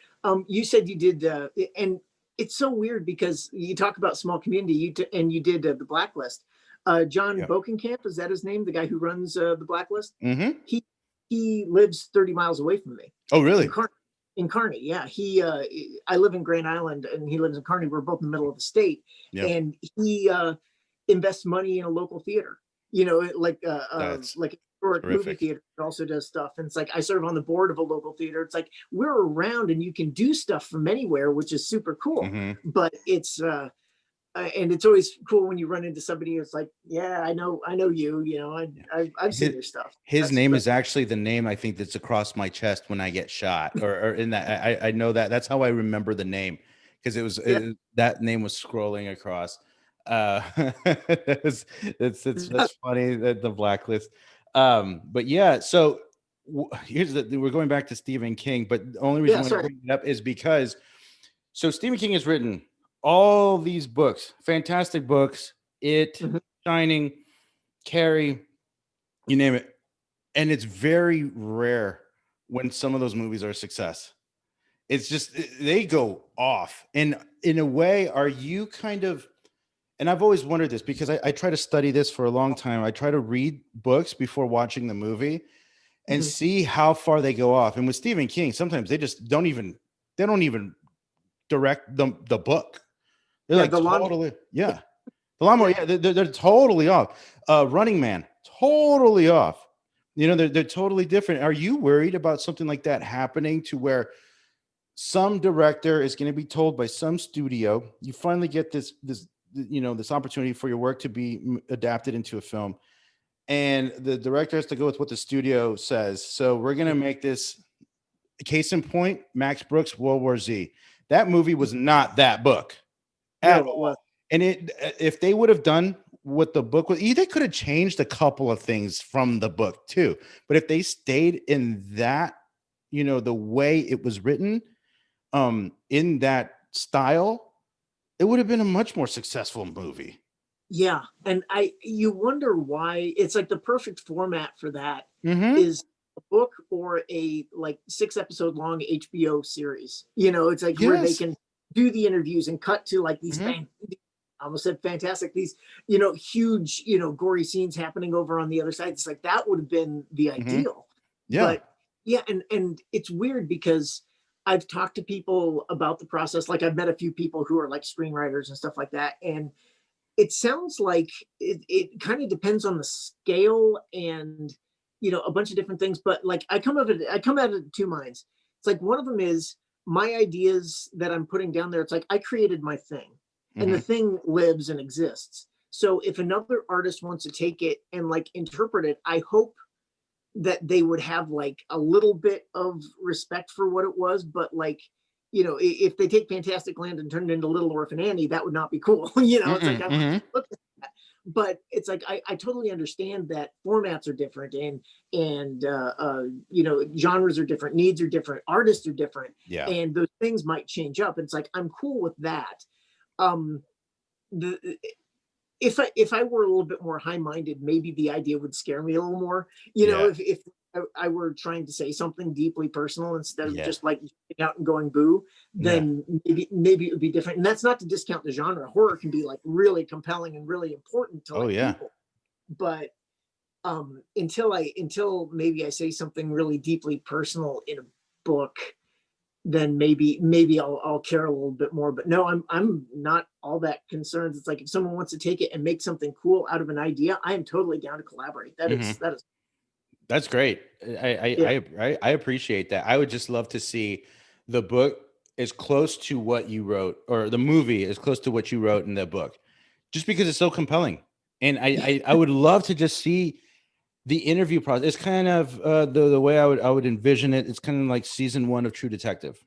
You said you did, and it's so weird because you talk about small community. You did the Blacklist. John Bokenkamp, is that his name? The guy who runs the Blacklist. He lives 30 miles away from me. Oh, really? In Kearney, yeah. I live in Grand Island, and he lives in Kearney. We're both in the middle of the state, and he invests money in a local theater. Like a historic movie theater. It also does stuff, and it's like I serve on the board of a local theater. It's like we're around, and you can do stuff from anywhere, which is super cool. But it's and it's always cool when you run into somebody who's like, yeah, I know you. I've seen your stuff. His name is actually the name I think that's across my chest when I get shot, or in that I know that's how I remember the name, because that name was scrolling across. It's funny that the Blacklist. But yeah, so we're going back to Stephen King, but the only reason I want to bring it up is because Stephen King has written all these books, fantastic books, Shining, Carrie, you name it. And it's very rare when some of those movies are a success. It's just, they go off. And in a way, are you kind of, and I've always wondered this because I try to study this for a long time. I try to read books before watching the movie and see how far they go off. And with Stephen King, sometimes they just don't even direct the book. They're like totally, the lawnmower, they're totally off. Running Man, totally off. They're totally different. Are you worried about something like that happening to where some director is going to be told by some studio, you finally get this opportunity for your work to be adapted into a film, and the director has to go with what the studio says. So we're going to make this, case in point, Max Brooks' World War Z. That movie was not that book at all. And if they would have done what the book was, they could have changed a couple of things from the book too. But if they stayed in that, the way it was written, in that style, it would have been a much more successful movie. Yeah. And you wonder why. It's like the perfect format for that is a book or a like 6-episode long HBO series. It's like where they can do the interviews and cut to like these I almost said fantastic, these huge gory scenes happening over on the other side. It's like that would have been the ideal. But and it's weird because I've talked to people about the process. Like I've met a few people who are like screenwriters and stuff like that, and it sounds like it kind of depends on the scale and a bunch of different things. But like I come at it 2 minds. It's like one of them is my ideas that I'm putting down there. It's like I created my thing, and the thing lives and exists. So if another artist wants to take it and like interpret it, I hope that they would have like a little bit of respect for what it was, but like, you know, if they take Fantasticland and turn it into Little Orphan Annie, that would not be cool. You know, it's like, look at that. But it's like, I totally understand that formats are different and you know, genres are different, needs are different, artists are different, Yeah. and those things might change up. It's like, I'm cool with that. The if I were a little bit more high-minded, maybe the idea would scare me a little more. You know, if I were trying to say something deeply personal instead of just like out and going boo, then maybe it would be different. And that's not to discount the genre. Horror can be like really compelling and really important to like people. But until maybe I say something really deeply personal in a book, then maybe I'll care a little bit more. But no, I'm not all that concerned. It's like if someone wants to take it and make something cool out of an idea, I am totally down to collaborate. That's great. I appreciate that. I would just love to see the book as close to what you wrote, or the movie as close to what you wrote in the book, just because it's so compelling. And I would love to just see the interview process. It's kind of the way I would envision it. It's kind of like season 1 of True Detective.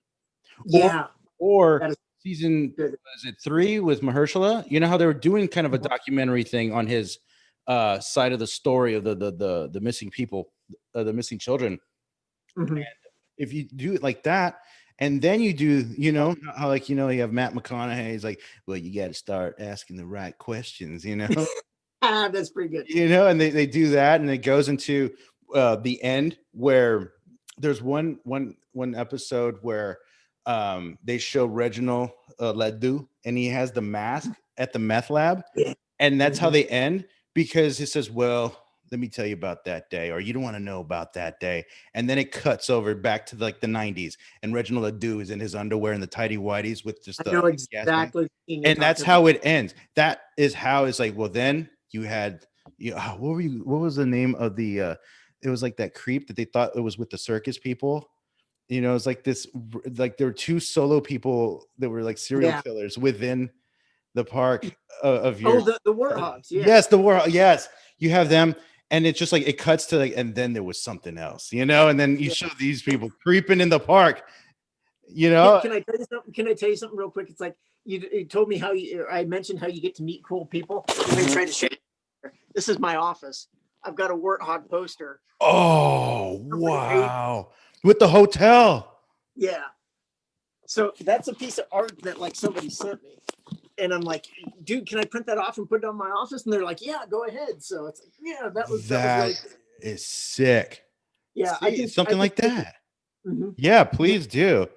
Or season, is it 3 with Mahershala? You know how they were doing kind of a documentary thing on his side of the story of the missing people, the missing children. And if you do it like that, and then you do, you know, how like, you know, you have Matt McConaughey. He's like, well, you got to start asking the right questions, you know. That's pretty good. You know, and they do that, and it goes into the end where there's one episode where they show Reginald Ledoux, and he has the mask at the meth lab, and that's how they end, because it says, well, let me tell you about that day, or you don't want to know about that day. And then it cuts over back to like the 90s, and Reginald Ledoux is in his underwear and the tighty whities with just the exactly, and that's how it ends. That is how it's like, well, then you had what was the name of the it was like that creep that they thought it was with the circus people. You know, it's like this, like there were 2 solo people that were like serial killers within the park of your the warthogs. Yes, the warthog. Yes, you have them, and it's just like it cuts to like, and then there was something else, you know, and then you show these people creeping in the park. You know, can I tell you something? Can I tell you something real quick? It's like you told me how I mentioned how you get to meet cool people. Let me try to show you. This is my office. I've got a warthog poster. Oh, wow. With the hotel. Yeah. So that's a piece of art that like somebody sent me. And I'm like, dude, can I print that off and put it on my office? And they're like, yeah, go ahead. So it's like, yeah, that was really cool. Is sick. Yeah. Something like that. Yeah, please do.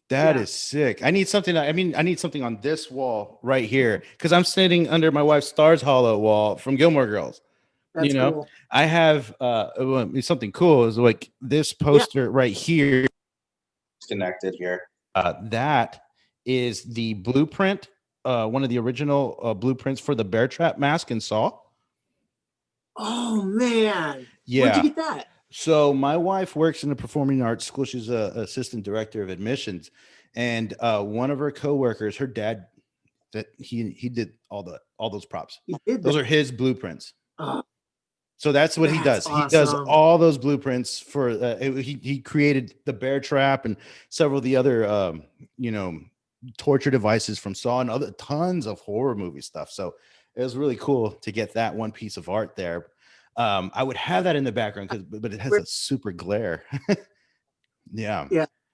That is sick. I need something. I need something on this wall right here, because I'm sitting under my wife's Stars Hollow wall from Gilmore Girls. That's cool. I have something cool is like this poster right here. Connected here. That is the blueprint, one of the original blueprints for the bear trap mask in Saw. Oh man. Yeah. Where'd you get that? So my wife works in the performing arts school. She's an assistant director of admissions, and one of her coworkers, her dad, that he did all those props. Those are his blueprints. So that's what he does. Awesome. He does all those blueprints for. He created the bear trap and several of the other torture devices from Saw and other tons of horror movie stuff. So it was really cool to get that one piece of art there. I would have that in the background but it has a super glare. Yeah.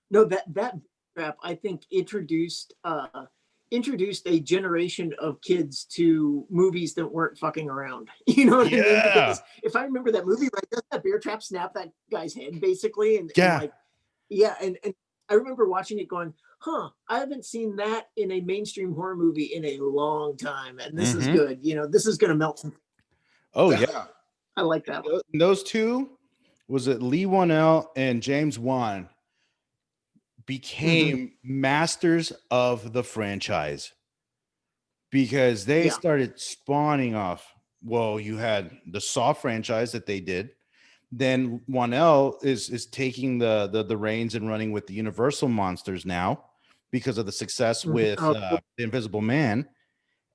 No, that trap I think introduced a generation of kids to movies that weren't fucking around. You know what I mean? Because if I remember that movie right, doesn't that bear trap snap that guy's head basically? And I remember watching it going, I haven't seen that in a mainstream horror movie in a long time, and this is good. You know, this is gonna melt some. Oh yeah. I like that one. Those two, was it Lee Whannell and James Wan, became masters of the franchise, because they started spawning off. Well, you had the Saw franchise that they did. Then Whannell is taking the reins and running with the Universal monsters now because of the success with the Invisible Man.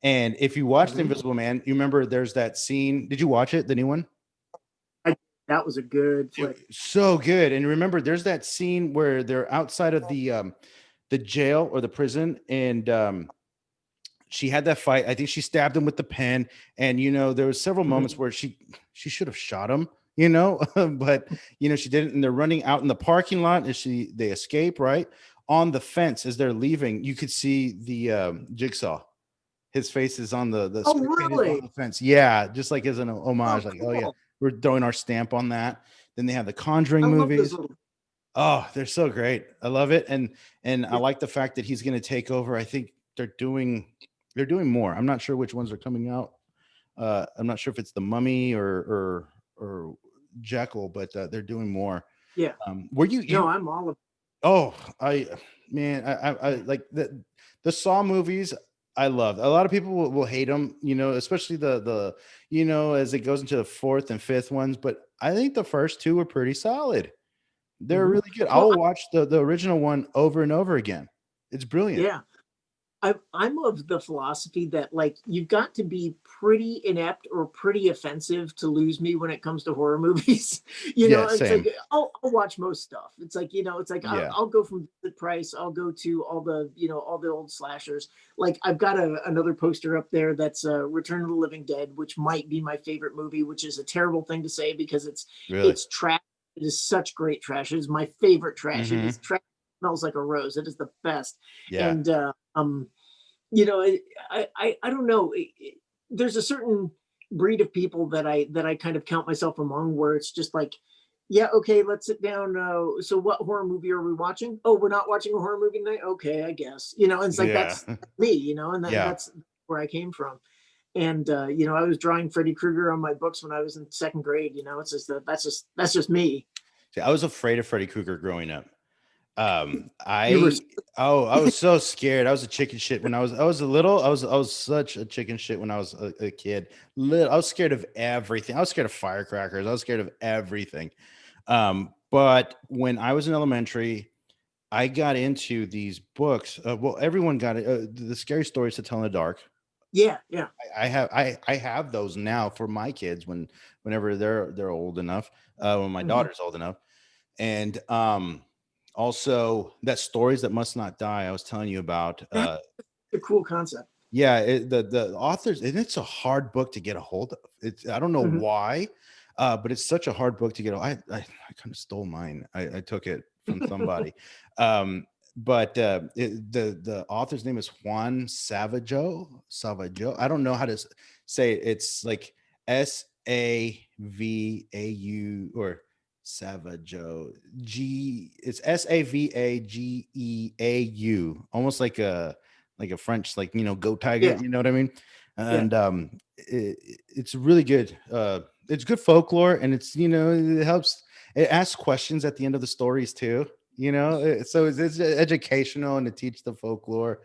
And if you watch The Mhm. Invisible Man, you remember there's that scene. Did you watch it, the new one? That was a good flick. So good. And remember, there's that scene where they're outside of the jail or the prison, and she had that fight. I think she stabbed him with the pen, and there was several moments Mhm. where she should have shot him, but she didn't. And they're running out in the parking lot, and they escape right on the fence as they're leaving. You could see the Jigsaw. His face is on the Oh, spectators on really? the fence. Yeah, just like as an Oh, homage, like, oh yeah, cool. we're throwing our stamp on that. Then they have the Conjuring I love those movies. little. Oh, they're so great. I love it. And I Yeah. like the fact that he's going to take over. I think they're doing more. I'm not sure which ones are coming out. I'm not sure if it's the Mummy or Jekyll, but they're doing more. Yeah. Were you No, you I'm all of. Oh, I man, I like the Saw movies. I love. A lot of people will hate them, especially the as it goes into the fourth and fifth ones. But I think the first two are pretty solid. They're Mhm. really good. I Well, will watch the original one over and over again. It's brilliant. yeah. I'm of the philosophy that like you've got to be pretty inept or pretty offensive to lose me when it comes to horror movies. Yeah, It's like same. I'll watch most stuff. It's like it's like Yeah, I'll go from the price. I'll go to all the all the old slashers. Like I've got another poster up there that's Return of the Living Dead, which might be my favorite movie, which is a terrible thing to say because really. it's trash. It is such great trash. It is my favorite trash. It is Hmm. trash. Smells like a rose. It is the best. Yeah. And you know, I don't know. There's a certain breed of people that I kind of count myself among, where it's just like, yeah, okay, let's sit down. So what horror movie are we watching? Oh, we're not watching a horror movie tonight. Okay, I guess. It's like Yeah. that's me. And Yeah. that's where I came from. And I was drawing Freddy Krueger on my books when I was in second grade. It's just that's just me. See, I was afraid of Freddy Krueger growing up. You were. I was so scared. I was a chicken shit when I was a little. I was such a chicken shit when I was a kid. I was scared of everything. I was scared of firecrackers. I was scared of everything. But when I was in elementary, I got into these books. Well, everyone got it. The Scary Stories to Tell in the Dark. Yeah, yeah. I have those now for my kids whenever they're old enough. When my Mhm. daughter's old enough, and also that Stories That Must Not Die I was telling you about. That's a cool concept. Yeah, the authors, and it's a hard book to get a hold of. I don't know Mhm. why, but it's such a hard book to get. I kind of stole mine. I took it from somebody. But the author's name is Juan Savajo. I don't know how to say it. It's like Savau or Savageau. It's Savageau, almost like a French, like, go tiger, Yeah, you know what I mean? yeah. And it's really good. It's good folklore, and it helps. It asks questions at the end of the stories too. So it's educational and to teach the folklore.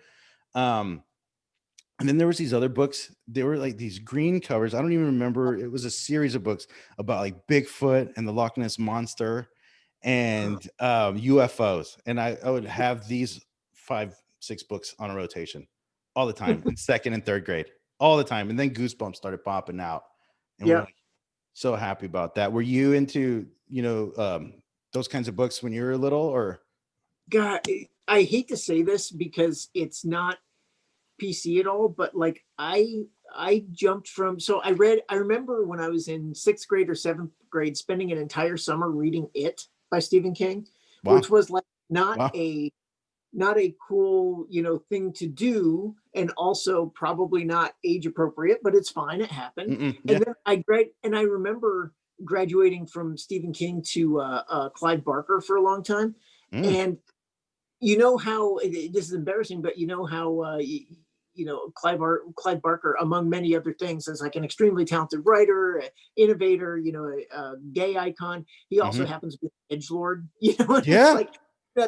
Um, and then there was these other books. They were like these green covers. I don't even remember. It was a series of books about like Bigfoot and the Loch Ness monster Huh. and UFOs. And I would have these 5, 6 books on a rotation all the time in second and third grade, all the time. And then Goosebumps started popping out, and we're Yeah. like so happy about that. Were you into those kinds of books when you were little, or? God, I hate to say this because it's not PC at all, but like I jumped from so I remember when I was in sixth grade or seventh grade spending an entire summer reading It by Stephen King, which Wow, was like not wow. a not a cool, thing to do, and also probably not age appropriate, but it's fine, it happened. Yeah. And then I remember graduating from Stephen King to Clive Barker for a long time. Mm, And you know how this is embarrassing, but you know how Clive Barker, among many other things, is like an extremely talented writer, innovator, a gay icon. He also mhm. happens to be an edge lord. And it's Yeah, like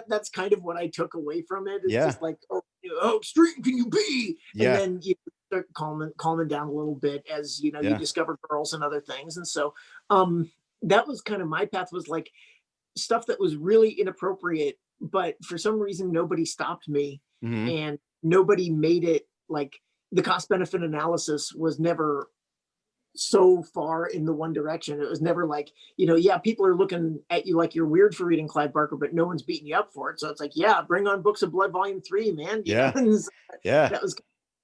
that's kind of what I took away from it. Is yeah, just like, oh, how extreme can you be? And yeah, then you start calming down a little bit as you yeah. discover girls and other things. And so um that was kind of my path, was like stuff that was really inappropriate, but for some reason nobody stopped me, Mhm. and nobody made it like the cost benefit analysis was never so far in the one direction. It was never like, yeah, people are looking at you like you're weird for reading Clive Barker, but no one's beating you up for it. So it's like, yeah, bring on Books of Blood Volume 3, man. Yeah. So Yeah. that was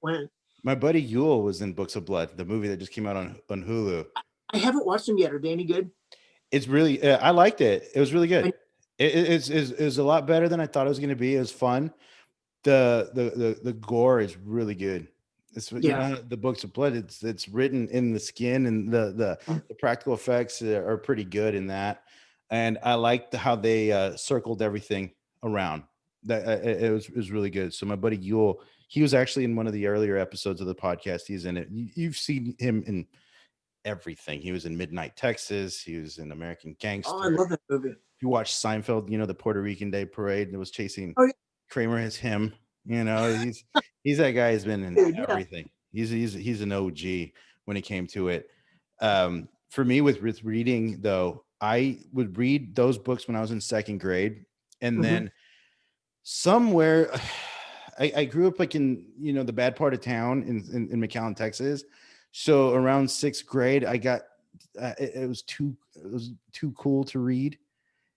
when. My buddy Yule was in Books of Blood, the movie that just came out on Hulu. I haven't watched them yet. Are they any good? It's really, I liked it. It was really good. It's a lot better than I thought it was going to be. It was fun. The gore is really good. It's the Books of Blood. It's written in the skin, and the practical effects are pretty good in that. And I liked how they circled everything around. That it was really good. So my buddy Yule, he was actually in one of the earlier episodes of the podcast. He's in it. You've seen him in everything. He was in Midnight Texas. He was in American Gangster. Oh, I love that movie. If you watch Seinfeld, the Puerto Rican Day Parade, and it was chasing Kramer as him. He's that guy who's been in everything. He's an OG when it came to it. For me, with reading though, I would read those books when I was in second grade, and then somewhere I grew up like in the bad part of town in McAllen, Texas. So around sixth grade, I got it was too cool to read.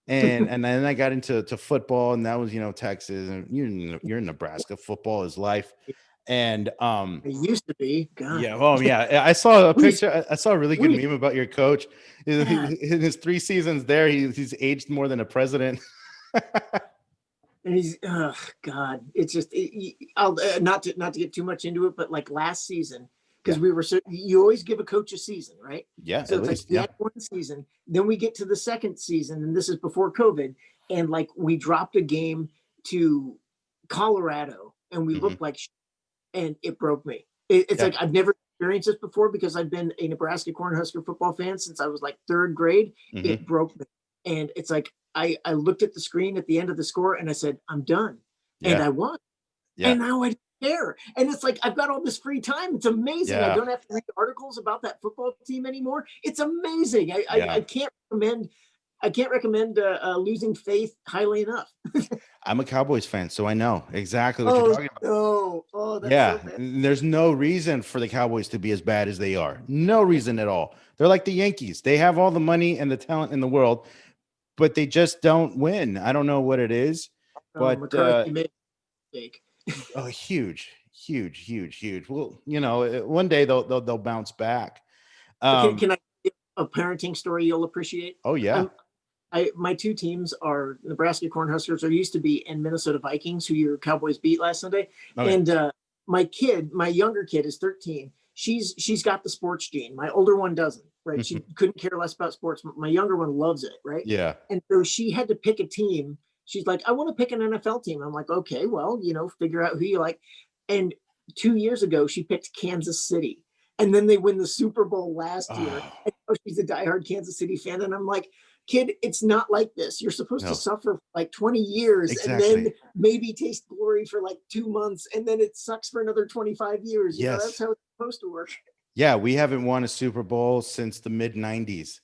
And then I got into football, and that was Texas, and you're in Nebraska. Football is life, and it used to be. God. Yeah. Oh yeah. I saw a picture. I saw a really good meme about your coach. In his 3 seasons there, he's aged more than a president. And he's God. It's just I'll not to get too much into it, but like last season. Because you always give a coach a season, right? Yeah. So it's like we had one season, then we get to the second season, and this is before COVID, and like we dropped a game to Colorado, and we looked like, and it broke me. It's like I've never experienced this before because I've been a Nebraska Cornhusker football fan since I was like third grade. It broke me, and it's like I looked at the screen at the end of the score, and I said, "I'm done," and I won, and now I care. And it's like I've got all this free time. It's amazing. I don't have to read articles about that football team anymore. It's amazing. I can't recommend losing faith highly enough. I'm a Cowboys fan, so I know exactly what you're talking about. That's so bad. There's no reason for the Cowboys to be as bad as they are. No reason at all. They're like the Yankees. They have all the money and the talent in the world, but they just don't win. I don't know what it is, but McCarthy made a mistake. Oh, huge. Well, one day they'll bounce back. Can I give a parenting story you'll appreciate? Oh yeah. My 2 teams are Nebraska Cornhuskers, or used to be, and Minnesota Vikings, who your Cowboys beat last Sunday. Okay. And my younger kid is 13. She's got the sports gene. My older one doesn't, right? She couldn't care less about sports. My younger one loves it, right? Yeah. And so she had to pick a team. She's like, I want to pick an NFL team. I'm like, okay, well, figure out who you like. And 2 years ago, she picked Kansas City. And then they win the Super Bowl last year. And she's a diehard Kansas City fan. And I'm like, kid, it's not like this. You're supposed to suffer for like 20 years and then maybe taste glory for like 2 months. And then it sucks for another 25 years. You know, that's how it's supposed to work. Yeah, we haven't won a Super Bowl since the mid-90s.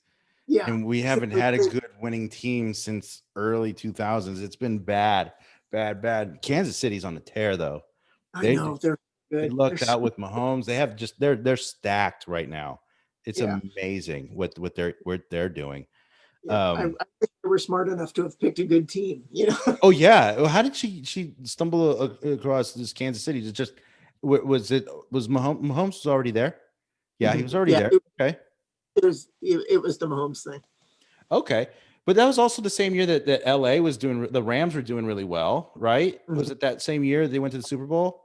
Yeah. And we haven't had a good winning team since early 2000s. It's been bad. Kansas City's on the tear, though. I know they're good. They lucked out with Mahomes. They have they're stacked right now. It's amazing what they're doing. Yeah, I think they were smart enough to have picked a good team. Oh yeah. Well, how did she stumble across this Kansas City? Was Mahomes was already there? Yeah, he was already there. Okay. It was the Mahomes thing. Okay. But that was also the same year that LA was the Rams were doing really well, right? Was it that same year they went to the Super Bowl?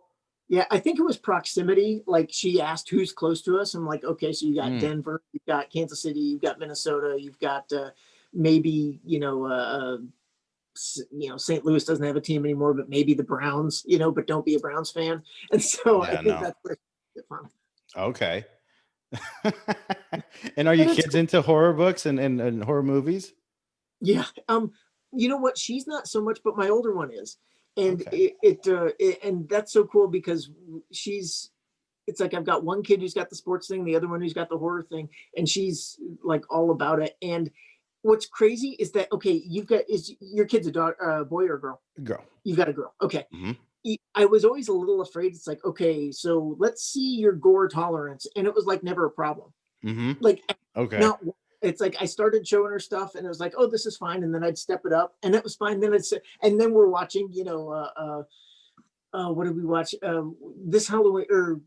Yeah, I think it was proximity. Like she asked who's close to us. I'm like, okay, so you got Denver, you've got Kansas City, you've got Minnesota, you've got maybe, St. Louis doesn't have a team anymore, but maybe the Browns, but don't be a Browns fan. And so I think that's where it's from. Okay. And are your kids into horror books and horror movies? Yeah. You know what? She's not so much, but my older one is. And and that's so cool because it's like I've got one kid who's got the sports thing, the other one who's got the horror thing, and she's like all about it. And what's crazy is that, okay, is your kid's a boy or a girl? Girl. You've got a girl. Okay. I was always a little afraid. It's like, okay, so let's see your gore tolerance. And it was like never a problem. Mm-hmm. Like, Okay. not, it's like I started showing her stuff and it was like, oh, this is fine. And then I'd step it up and it was fine. Then and then we're watching, what did we watch? This Halloween, or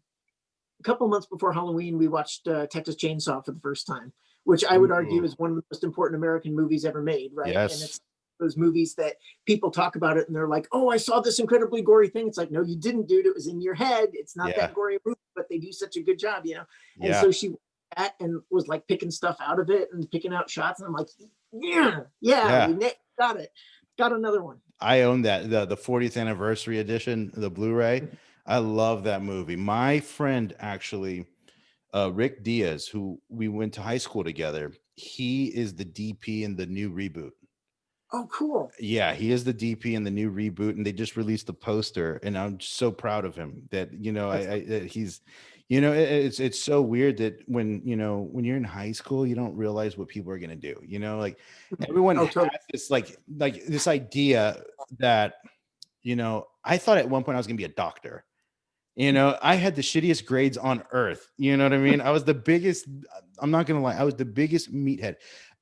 a couple months before Halloween, we watched Texas Chainsaw for the first time, which I would argue Ooh. is one of the most important American movies ever made, right? And Yes. it's those movies that people talk about it and they're like, oh, I saw this incredibly gory thing. It's like, no, you didn't, dude. It was in your head. It's not Yeah. that gory movie, but they do such a good job, you know? And Yeah. so she at and was like picking stuff out of it and picking out shots. And I'm like, yeah, Yeah. we got it. Got another one. I own that, the 40th anniversary edition, the Blu-ray. I love that movie. My friend actually, Rick Diaz, who we went to high school together, he is the DP in the new reboot. Oh, cool. Yeah, he is the DP in the new reboot, and they just released the poster, and I'm so proud of him that, that he's, it's so weird that when you're in high school, you don't realize what people are gonna do. Like everyone Oh, has totally. this like this idea that, I thought at one point I was gonna be a doctor. I had the shittiest grades on earth. You know what I mean? I was the biggest, I'm not gonna lie, I was the biggest meathead.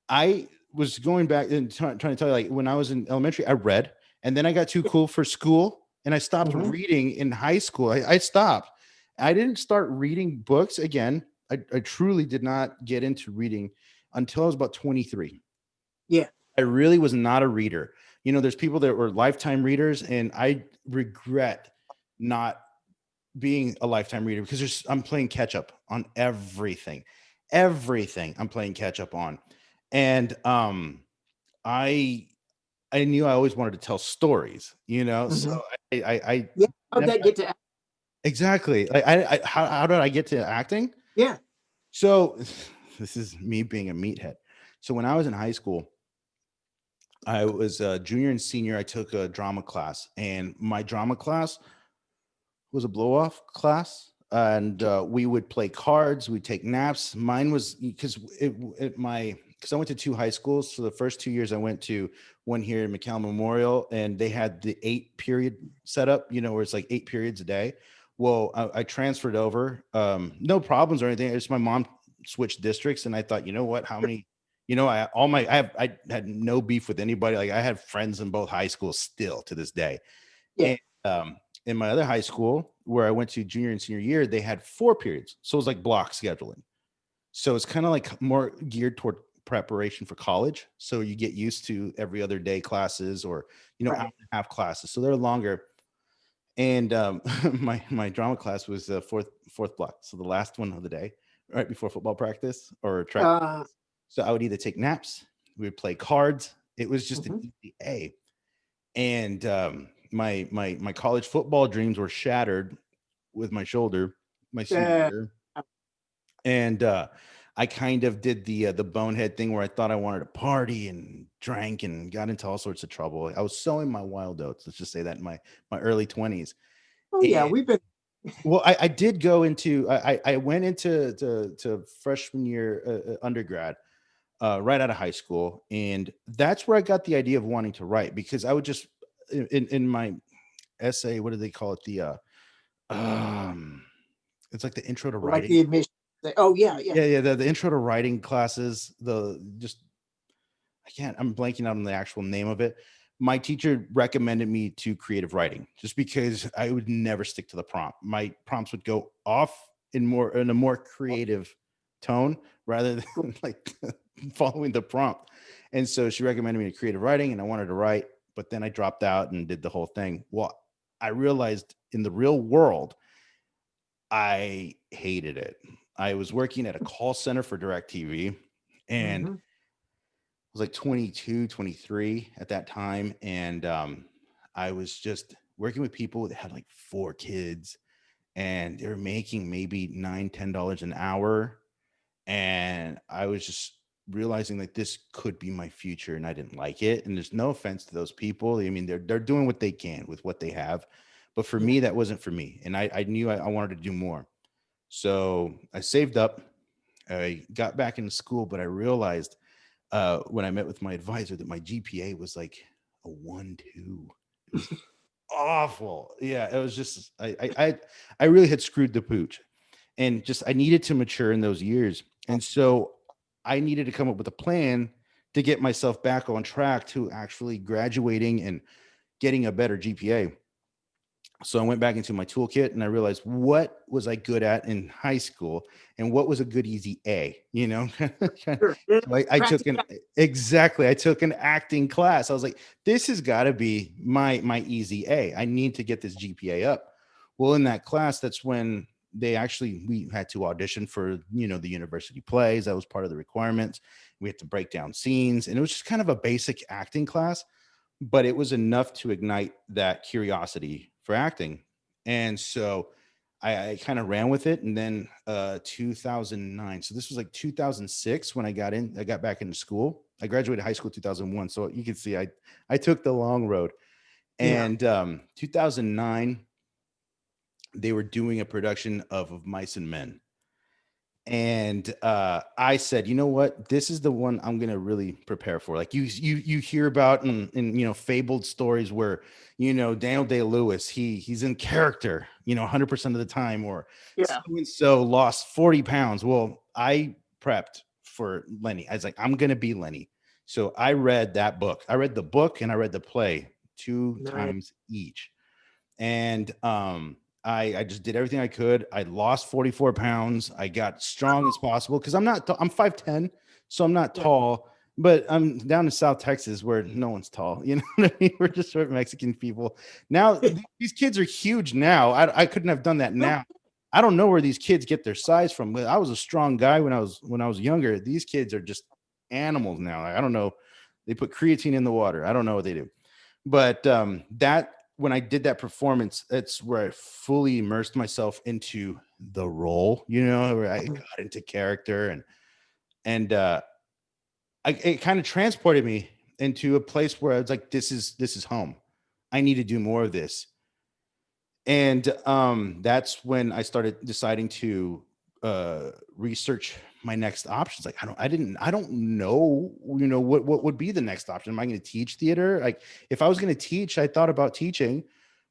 I was going back and trying to tell you, like, when I was in elementary, I read, and then I got too cool for school, and I stopped reading in high school. I stopped. I didn't start reading books again. I truly did not get into reading until I was about 23. Yeah. I really was not a reader. There's people that were lifetime readers, and I regret not being a lifetime reader because I'm playing catch up on everything. Everything I'm playing catch up on. And I knew I always wanted to tell stories, so I Yeah. How'd never, that get to? exactly. Like how did I get to acting? Yeah. So this is me being a meathead. So when I was in high school, I was a junior and senior. I took a drama class, and my drama class was a blow off class. And we would play cards, we'd take naps. Mine was because I went to two high schools. So the first 2 years I went to one here in McAllen Memorial, and they had the 8-period setup, where it's like 8 periods a day. Well, I transferred over, no problems or anything. It's my mom switched districts, and I thought, you know what, how many, I had no beef with anybody. Like, I had friends in both high schools still to this day. Yeah. And in my other high school where I went to junior and senior year, they had 4 periods. So it was like block scheduling. So it's kind of like more geared toward preparation for college. So you get used to every other day classes, or, hour and a half classes. So they're longer. And my drama class was the fourth block. So the last one of the day, right before football practice or track. So I would either take naps, we would play cards. It was just an easy A. And my college football dreams were shattered with my shoulder my senior year. And I kind of did the bonehead thing where I thought I wanted to party and drank and got into all sorts of trouble. I was so in my wild oats, let's just say that, in my early 20s. Oh yeah, we've been. Well, I did go into I went into to freshman year undergrad, right out of high school, and that's where I got the idea of wanting to write, because I would just in my essay, what do they call it? It's like the intro to Like writing. the admission. Oh yeah. Yeah. The intro to writing classes. I'm blanking out on the actual name of it. My teacher recommended me to creative writing just because I would never stick to the prompt. My prompts would go off in a more creative tone rather than like following the prompt. And so she recommended me to creative writing, and I wanted to write, but then I dropped out and did the whole thing. Well, I realized in the real world, I hated it. I was working at a call center for DirecTV, and I was like 22, 23 at that time. And I was just working with people that had like 4 kids, and they were making maybe $9-10 an hour. And I was just realizing like this could be my future, and I didn't like it. And there's no offense to those people. I mean, they're doing what they can with what they have. But for me, that wasn't for me. And I knew I wanted to do more. So I saved up. I got back into school, but I realized when I met with my advisor that my GPA was like a 1.2. awful. Yeah, it was just I really had screwed the pooch, and just I needed to mature in those years, and so I needed to come up with a plan to get myself back on track to actually graduating and getting a better GPA. So I went back into my toolkit and I realized what was I good at in high school and what was a good easy A, you know? Sure. Yeah. So I took Practice. an exactly. I took an acting class. I was like, this has got to be my easy A. I need to get this GPA up. Well, in that class, that's when we had to audition for, the university plays. That was part of the requirements. We had to break down scenes, and it was just kind of a basic acting class, but it was enough to ignite that curiosity for acting. And so I kind of ran with it. And then 2009. So this was like 2006 when I got back into school. I graduated high school 2001. So you can see I took the long road. Yeah. And 2009, they were doing a production of Mice and Men. And I said, you know what, this is the one I'm gonna really prepare for. Like you hear about in fabled stories where Daniel Day-Lewis, he's in character 100% of the time, or so Yeah. and so lost 40 pounds. Well, I prepped for Lenny. I was like, I'm gonna be Lenny. So I read that book. I read the book and I read the play two Nice. times each. And I just did everything I could. I lost 44 pounds. I got strong as possible because I'm 5'10, so I'm not Yeah. tall, but I'm down in South Texas where no one's tall. You know what I mean? We're just short Mexican people. Now these kids are huge now. I couldn't have done that No. now. I don't know where these kids get their size from. But I was a strong guy when I was younger. These kids are just animals now. I don't know. They put creatine in the water. I don't know what they do. But that when I did that performance, that's where I fully immersed myself into the role, where I Mhm. got into character, and it kind of transported me into a place where I was like, this is home. I need to do more of this. And that's when I started deciding to research my next options. Like I don't know, what would be the next option. Am I going to teach theater? Like if I was going to teach, I thought about teaching,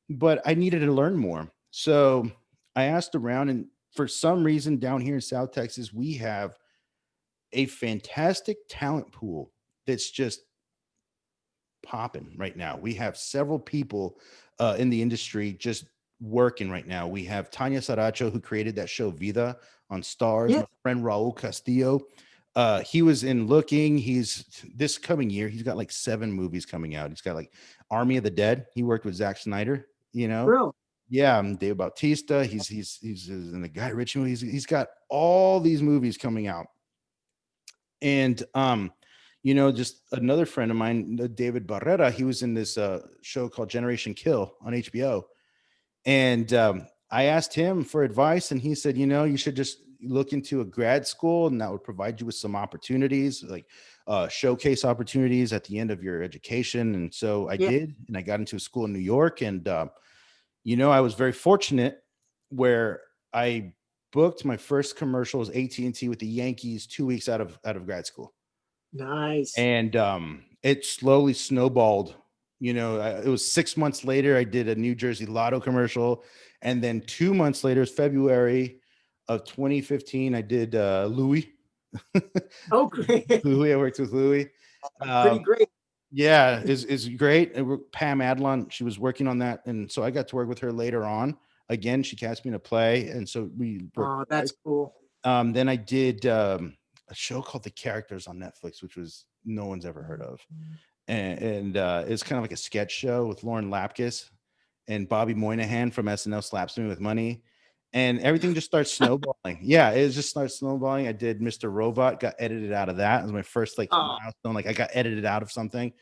but I needed to learn more. So I asked around, and for some reason down here in South Texas, we have a fantastic talent pool that's just popping right now. We have several people in the industry just working right now. We have Tanya Saracho, who created that show Vida on Stars. Yeah. My friend Raul Castillo. He was in Looking. He's this coming year. He's got like 7 movies coming out. He's got like Army of the Dead. He worked with Zack Snyder. Real. Yeah, Dave Bautista. He's in the Guy Ritchie movies. He's got all these movies coming out. And just another friend of mine, David Barrera, he was in this show called Generation Kill on HBO. And I asked him for advice, and he said, you should just look into a grad school, and that would provide you with some opportunities, like showcase opportunities at the end of your education. And so I Yeah. did, and I got into a school in New York. And I was very fortunate where I booked my first commercial as AT&T with the Yankees 2 weeks out of grad school. Nice. And it slowly snowballed. It was 6 months later, I did a New Jersey Lotto commercial. And then 2 months later, February of 2015, I did Louis. Oh, great. Louis, I worked with Louis. Pretty Um, great. yeah, is great. Pam Adlon, she was working on that. And so I got to work with her later on. Again, she cast me in a play. And so we worked Oh, twice. that's cool. Then I did a show called The Characters on Netflix, which was no one's ever heard of. And it's kind of like a sketch show with Lauren Lapkus, and Bobby Moynihan from SNL slaps me with money. And everything just starts snowballing. Yeah, it just starts snowballing. I did Mr. Robot, got edited out of that. It was my first like Oh, milestone. Like I got edited out of something.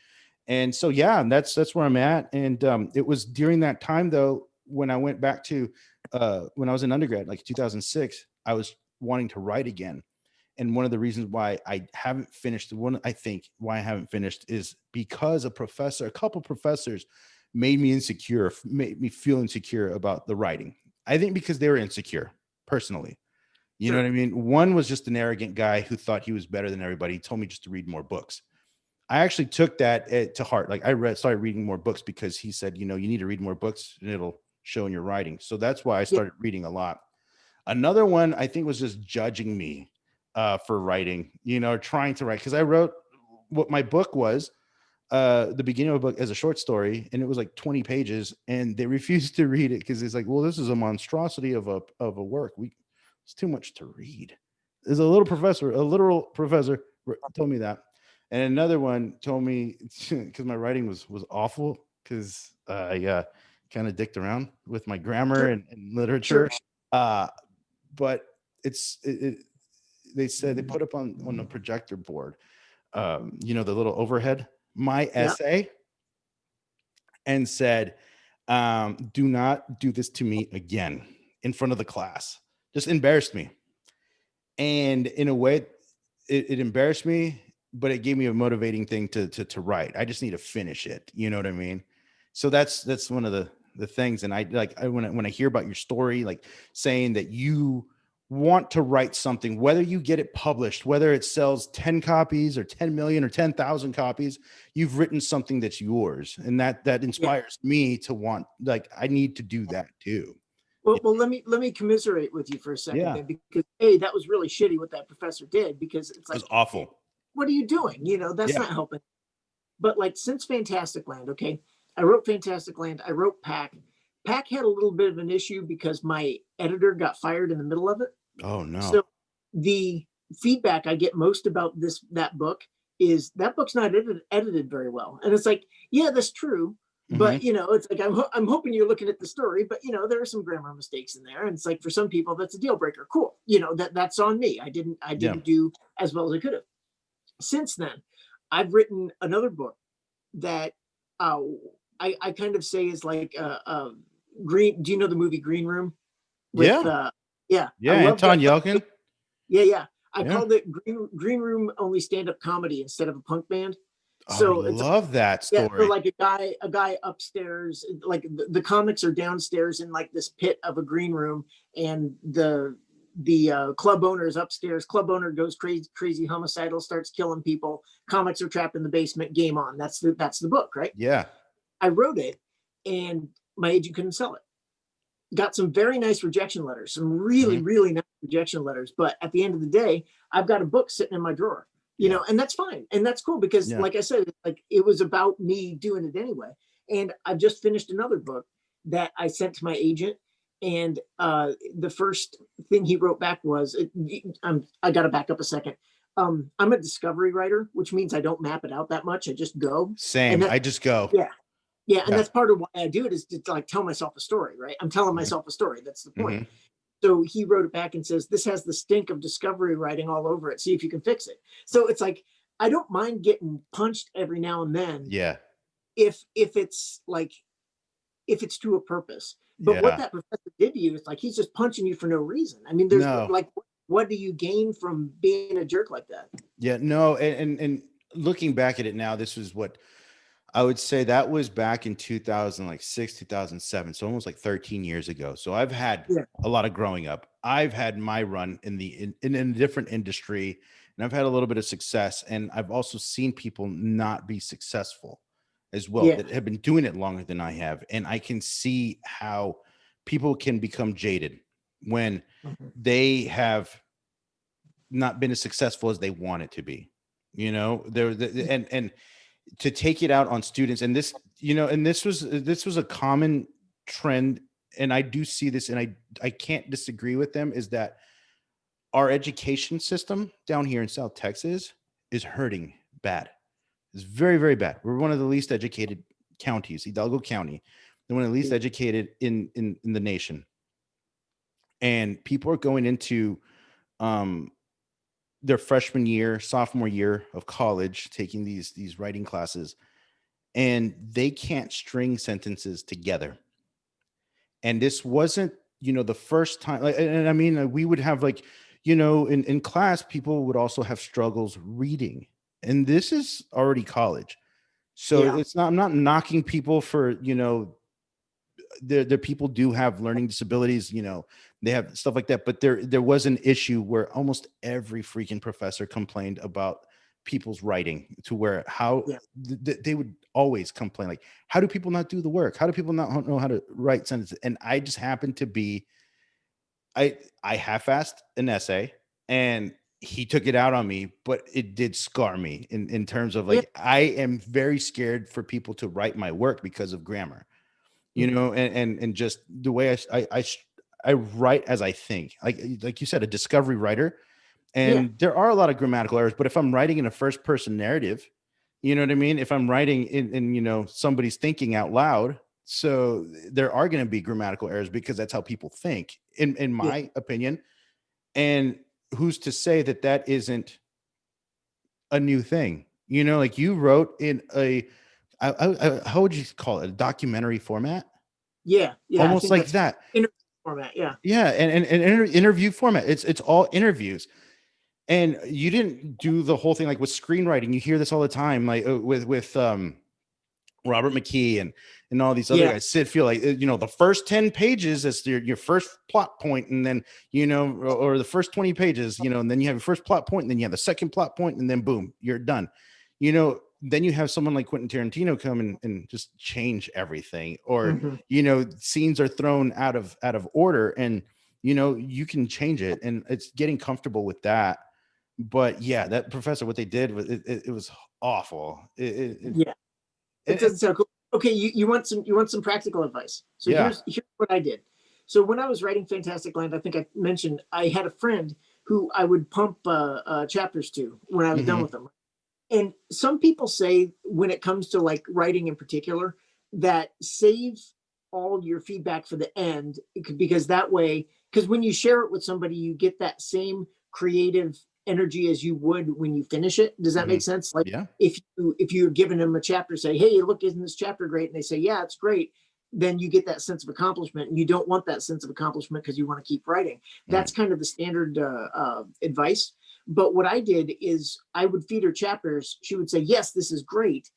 And so yeah, that's where I'm at. And it was during that time though, when I went back to when I was in undergrad, like 2006, I was wanting to write again. And one of the reasons why I haven't finished, I think why I haven't finished is because a couple professors made me insecure, made me feel insecure about the writing. I think because they were insecure personally. You know sure. what I mean? One was just an arrogant guy who thought he was better than everybody. He told me just to read more books. I actually took that to heart. Like started reading more books because he said, you need to read more books and it'll show in your writing. So that's why I Yeah. started reading a lot. Another one I think was just judging me for writing, trying to write. Cause I wrote what my book was, the beginning of a book as a short story, and it was like 20 pages, and they refused to read it because it's like, well, this is a monstrosity of a work. It's too much to read. There's a literal professor told me that. And another one told me because my writing was awful because I kind of dicked around with my grammar Sure. and literature. Sure. Uh, but they said they put up on the projector board, the little overhead, my Yeah. essay, and said, do not do this to me again in front of the class. Just embarrassed me. And in a way, it embarrassed me, but it gave me a motivating thing to write. I just need to finish it. You know what I mean? So that's one of the things. And when I hear about your story, like saying that you want to write something, whether you get it published, whether it sells 10 copies or 10 million or 10,000 copies, you've written something that's yours. And that inspires me to want, like, I need to do that too. Well, let me commiserate with you for a second Yeah. then, because that was really shitty what that professor did, because it's It like, was awful. what are you doing? That's Yeah. not helping. But like, since Fantasticland, okay, I wrote Fantasticland, I wrote Pack. Pack had a little bit of an issue because my editor got fired in the middle of it. Oh no. So the feedback I get most about that book is that book's not edited very well. And it's like, yeah, that's true. But it's like, I'm hoping you're looking at the story, but there are some grammar mistakes in there, and it's like, for some people that's a deal breaker. Cool, that's on me. I didn't do as well as I could have. Since then, I've written another book that uh, I kind of say is like Green. Do you know the movie Green Room? With yeah, Yeah, I love Anton that. Yelkin. Yeah. I Yeah. called it Green Room only stand up comedy instead of a punk band. Oh, I So it's love that yeah, so story. like a guy upstairs, like the comics are downstairs in like this pit of a green room, and the club owner is upstairs. Club owner goes crazy homicidal, starts killing people. Comics are trapped in the basement. Game on. That's the book, right? Yeah. I wrote it, and my agent couldn't sell it. Got some very nice rejection letters, some really, really nice rejection letters. But at the end of the day, I've got a book sitting in my drawer, and that's fine. And that's cool because, like I said, like, it was about me doing it anyway. And I've just finished another book that I sent to my agent. And the first thing he wrote back was, I got to back up a second. I'm a discovery writer, which means I don't map it out that much. I just go. Same. I just go. Yeah. Yeah, and that's part of why I do it, is to like tell myself a story, right? I'm telling myself a story. That's the point. So he wrote it back and says, this has the stink of discovery writing all over it. See if you can fix it. So it's like, I don't mind getting punched every now and then. Yeah. If it's like, if it's to a purpose. But what that professor did to you is like, he's just punching you for no reason. I mean, there's like, what do you gain from being a jerk like that? Yeah, no. And looking back at it now, this was what I would say that was back in 2006, 2007. So almost like 13 years ago. So I've had a lot of growing up. I've had my run in a different industry, and I've had a little bit of success. And I've also seen people not be successful as well that have been doing it longer than I have. And I can see how people can become jaded when they have not been as successful as they want it to be. And to take it out on students, and this was a common trend, and I do see this, and I can't disagree with them, is that our education system down here in South Texas is hurting bad. It's very, very bad. We're one of the least educated counties, Hidalgo County, one of the least educated in the nation, and people are going into their freshman year, sophomore year of college, taking these writing classes, and they can't string sentences together. And this wasn't, the first time. And I mean, we would have in class, people would also have struggles reading, and this is already college. So it's not, I'm not knocking people for, the people do have learning disabilities, they have stuff like that. But there was an issue where almost every freaking professor complained about people's writing to where how Yeah. they would always complain, like, how do people not do the work? How do people not know how to write sentences? And I just happened to be, I half-assed an essay, and he took it out on me, but it did scar me in terms of Yeah. like, I am very scared for people to write my work because of grammar, you Mhm. know, and just the way I write as I think, like you said, a discovery writer. Yeah. And there are a lot of grammatical errors, but if I'm writing in a first person narrative, you know what I mean? If I'm writing in you know, somebody's thinking out loud, so there are going to be grammatical errors because that's how people think, in Yeah. my opinion. And who's to say that that isn't a new thing? You know, like you wrote in how would you call it? A documentary format? Yeah. Yeah. I Almost think like that's that. interview format. Yeah. Yeah. And interview format. It's all interviews. And you didn't do the whole thing like with screenwriting. You hear this all the time, like with Robert McKee and all these other Yeah. guys. Sid feel like, you know, the first 10 pages is your first plot point, and then, you know, or the first 20 pages, you know, and then you have your first plot point, and then you have the second plot point, and then boom, you're done. You know, then you have someone like Quentin Tarantino come and just change everything, or Mhm. you know, scenes are thrown out of order, and you know, you can change it, and it's getting comfortable with that. But yeah, that professor, what they did was it was awful. Yeah. It And doesn't sound cool. Okay, you want some practical advice. So yeah. here's what I did. So when I was writing Fantasticland, I think I mentioned I had a friend who I would pump chapters to when I was done Hmm. with them. And some people say when it comes to like writing in particular, that save all your feedback for the end because that way, because when you share it with somebody, you get that same creative energy as you would when you finish it. Does that Hmm. make sense? Like Yeah. if you're giving them a chapter, say, hey, look, isn't this chapter great? And they say, yeah, it's great. Then you get that sense of accomplishment, and you don't want that sense of accomplishment because you want to keep writing. Mm. That's kind of the standard advice. But what I did is I would feed her chapters. She would say, yes, this is great.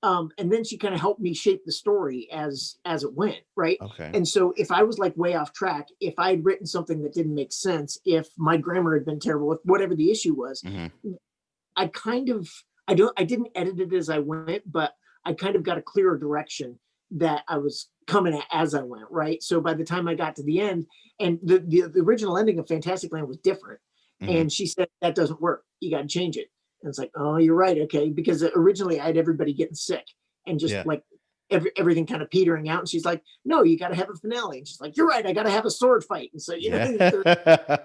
And then she kind of helped me shape the story as it went, right? Okay. And so if I was like way off track, if I had written something that didn't make sense, if my grammar had been terrible, if whatever the issue was, Hmm. I kind of I didn't edit it as I went, but I kind of got a clearer direction that I was coming at as I went, right? So by the time I got to the end, and the original ending of Fantasticland was different, Hmm. and she said that doesn't work. You got to change it. And it's like, oh, you're right, okay, because originally I had everybody getting sick and just Yeah. like everything kind of petering out. And she's like, no, you got to have a finale. And she's like, you're right, I got to have a sword fight. And so Yeah.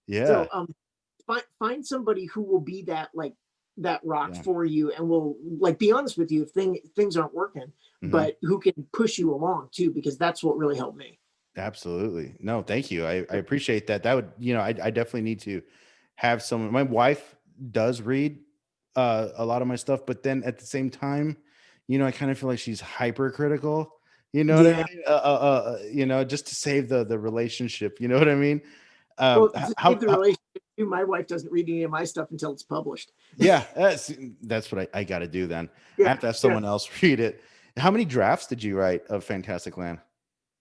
Yeah. so find somebody who will be that like that rock Yeah. for you and will like be honest with you if things aren't working, Hmm. but who can push you along too, because that's what really helped me. Absolutely. No, thank you. I appreciate that. That would, you know, I definitely need to have someone. My wife does read a lot of my stuff, but then at the same time, you know, I kind of feel like she's hypercritical. You know what I Yeah. mean? You know, just to save the relationship. You know what I mean? Well, to save the How relationship too, my wife doesn't read any of my stuff until it's published. yeah, that's what I got to do then. I Yeah. have to have Yeah. someone else read it. How many drafts did you write of Fantastic Land?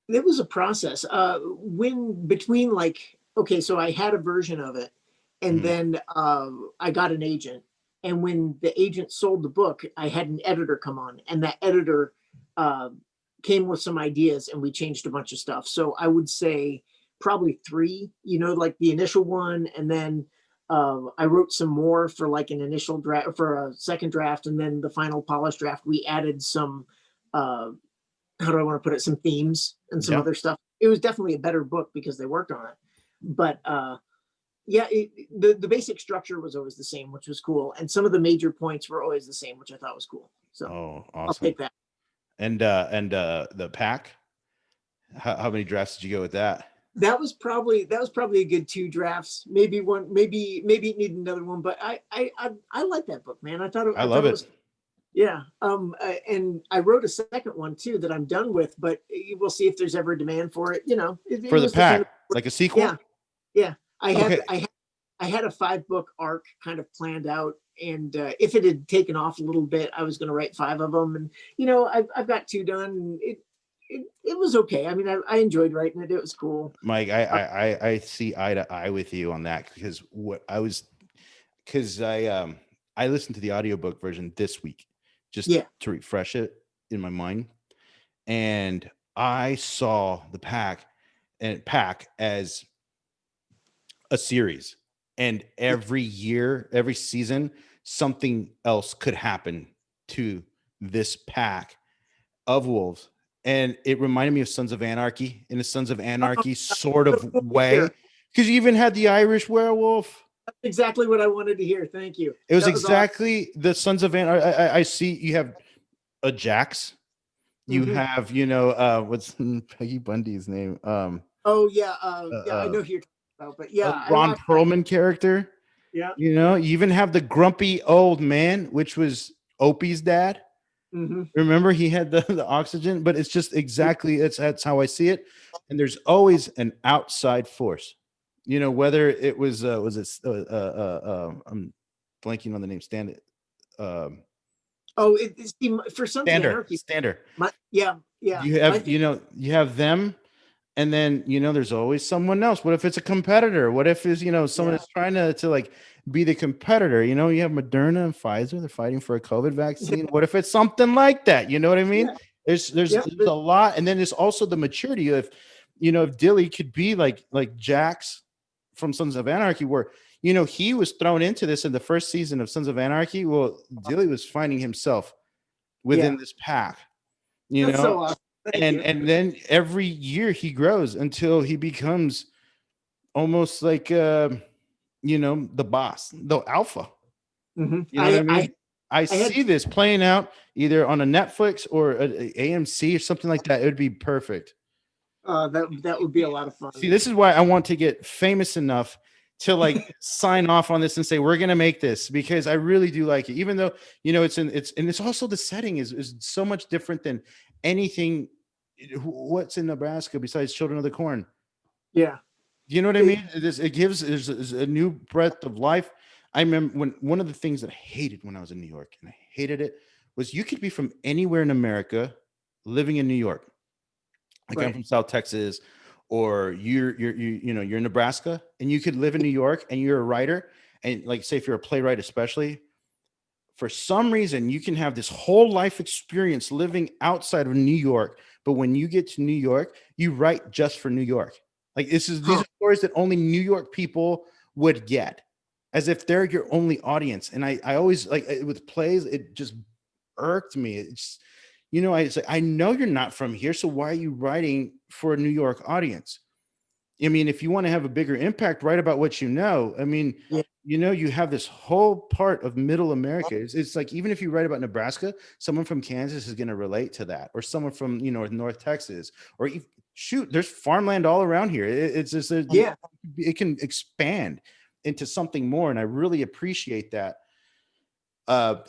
It was a process. When between like, okay, so I had a version of it, and Mhm. then I got an agent. And when the agent sold the book, I had an editor come on, and that editor uh, came with some ideas, and we changed a bunch of stuff. So I would say probably three, like the initial one, and then I wrote some more for like an initial draft, for a second draft, and then the final polished draft. We added some uh, how do I want to put it, some themes and some Yeah, other stuff. It was definitely a better book because they worked on it. But yeah, the basic structure was always the same, which was cool. And some of the major points were always the same, which I thought was cool. So oh, I'll awesome. take that. And the pack, how many drafts did you go with that? That was probably a good two drafts, maybe one, maybe it needed another one. But I like that book, man. I I love thought it it. was. Yeah. And I wrote a second one too that I'm done with, but we'll see if there's ever a demand for it. It For the was the kind of. pack, like a Yeah. sequel. Yeah. I have Okay, I had a 5 book arc kind of planned out, and if it had taken off a little bit, I was going to write 5 of them. And I've got 2 done. And it was okay. I mean, I enjoyed writing it. It was cool. Mike, Uh, I see eye to eye with you on that, because what I was, because I listened to the audiobook version this week just Yeah. to refresh it in my mind. And I saw the pack as a series. And every year, every season, something else could happen to this pack of wolves. And it reminded me of Sons of Anarchy in a Sons of Oh, Anarchy sort so of cool to way. hear. Because you even had the Irish werewolf. That's exactly what I wanted to hear. Thank you. It was That was awesome. exactly the Sons of Anarchy. I see you have a Jax. You Mhm. have, what's Peggy Bundy's name? Oh yeah, yeah, I Uh, know who you're talking about, but yeah, I Ron watched that. Perlman character. Yeah, You even have the grumpy old man, which was Opie's dad. hmm Remember, he had the oxygen, but it's just exactly that's how I see it. And there's always an outside force. Whether it was it I'm blanking on the name. Um, Oh, see, for Sons of Anarchy, Stander. yeah, yeah, You my have favorite. you have them, and then there's always someone else. What if it's a competitor? What if is someone Yeah, is trying to like be the competitor? You have Moderna and Pfizer, they're fighting for a COVID vaccine. What if it's something like that? You know what I mean? yeah, There's yeah, a lot, and then there's also the maturity of if Dilly could be like Jax from Sons of Anarchy, where he was thrown into this in the first season of Sons of Anarchy. Well, Dilly was finding himself yeah. within this pack, you That's know so awesome. Thank and you. and then every year he grows until he becomes almost like the boss, the alpha. hmm You know what I mean? I I had see this playing out either on a Netflix or a AMC or something like that. It would be perfect. that would be a lot of See, fun. this is why I want to get famous enough to like sign off on this and say we're gonna make this, because I really do like it. Even though it's also the setting is so much different than anything. What's in Nebraska besides Children of the Corn? Yeah, You know what I it, mean? It gives is a new breath of life. I remember when one of the things that I hated when I was in New York, and I hated it, was you could be from anywhere in America living in New York. Like I'm right. from South Texas, or you're in Nebraska, and you could live in New York, and you're a writer, and like say if you're a playwright, especially for some reason you can have this whole life experience living outside of New York, but when you get to New York, you write just for New York. Like these Huh. are stories that only New York people would get, as if they're your only audience. And I always like with plays, it just irked me. It's I say I know you're not from here, so why are you writing for a New York audience? I mean, if you want to have a bigger impact, write about what you know. I mean, Yeah. you have this whole part of middle America. It's like even if you write about Nebraska, someone from Kansas is going to relate to that, or someone from North Texas, or shoot, there's farmland all around here. It's just Yeah. it can expand into something more, and I really appreciate that.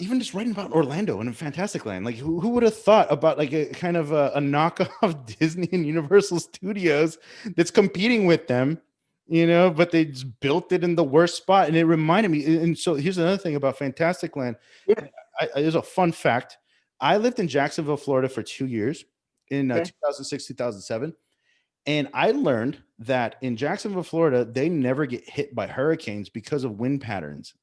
Even just writing about Orlando and Fantasticland, like who would have thought about like a kind of a knockoff Disney and Universal Studios that's competing with them, but they just built it in the worst spot. And it reminded me. And so here's another thing about Fantasticland. Yeah. There's a fun fact. I lived in Jacksonville, Florida for 2 years in Okay. 2006, 2007. And I learned that in Jacksonville, Florida, they never get hit by hurricanes because of wind patterns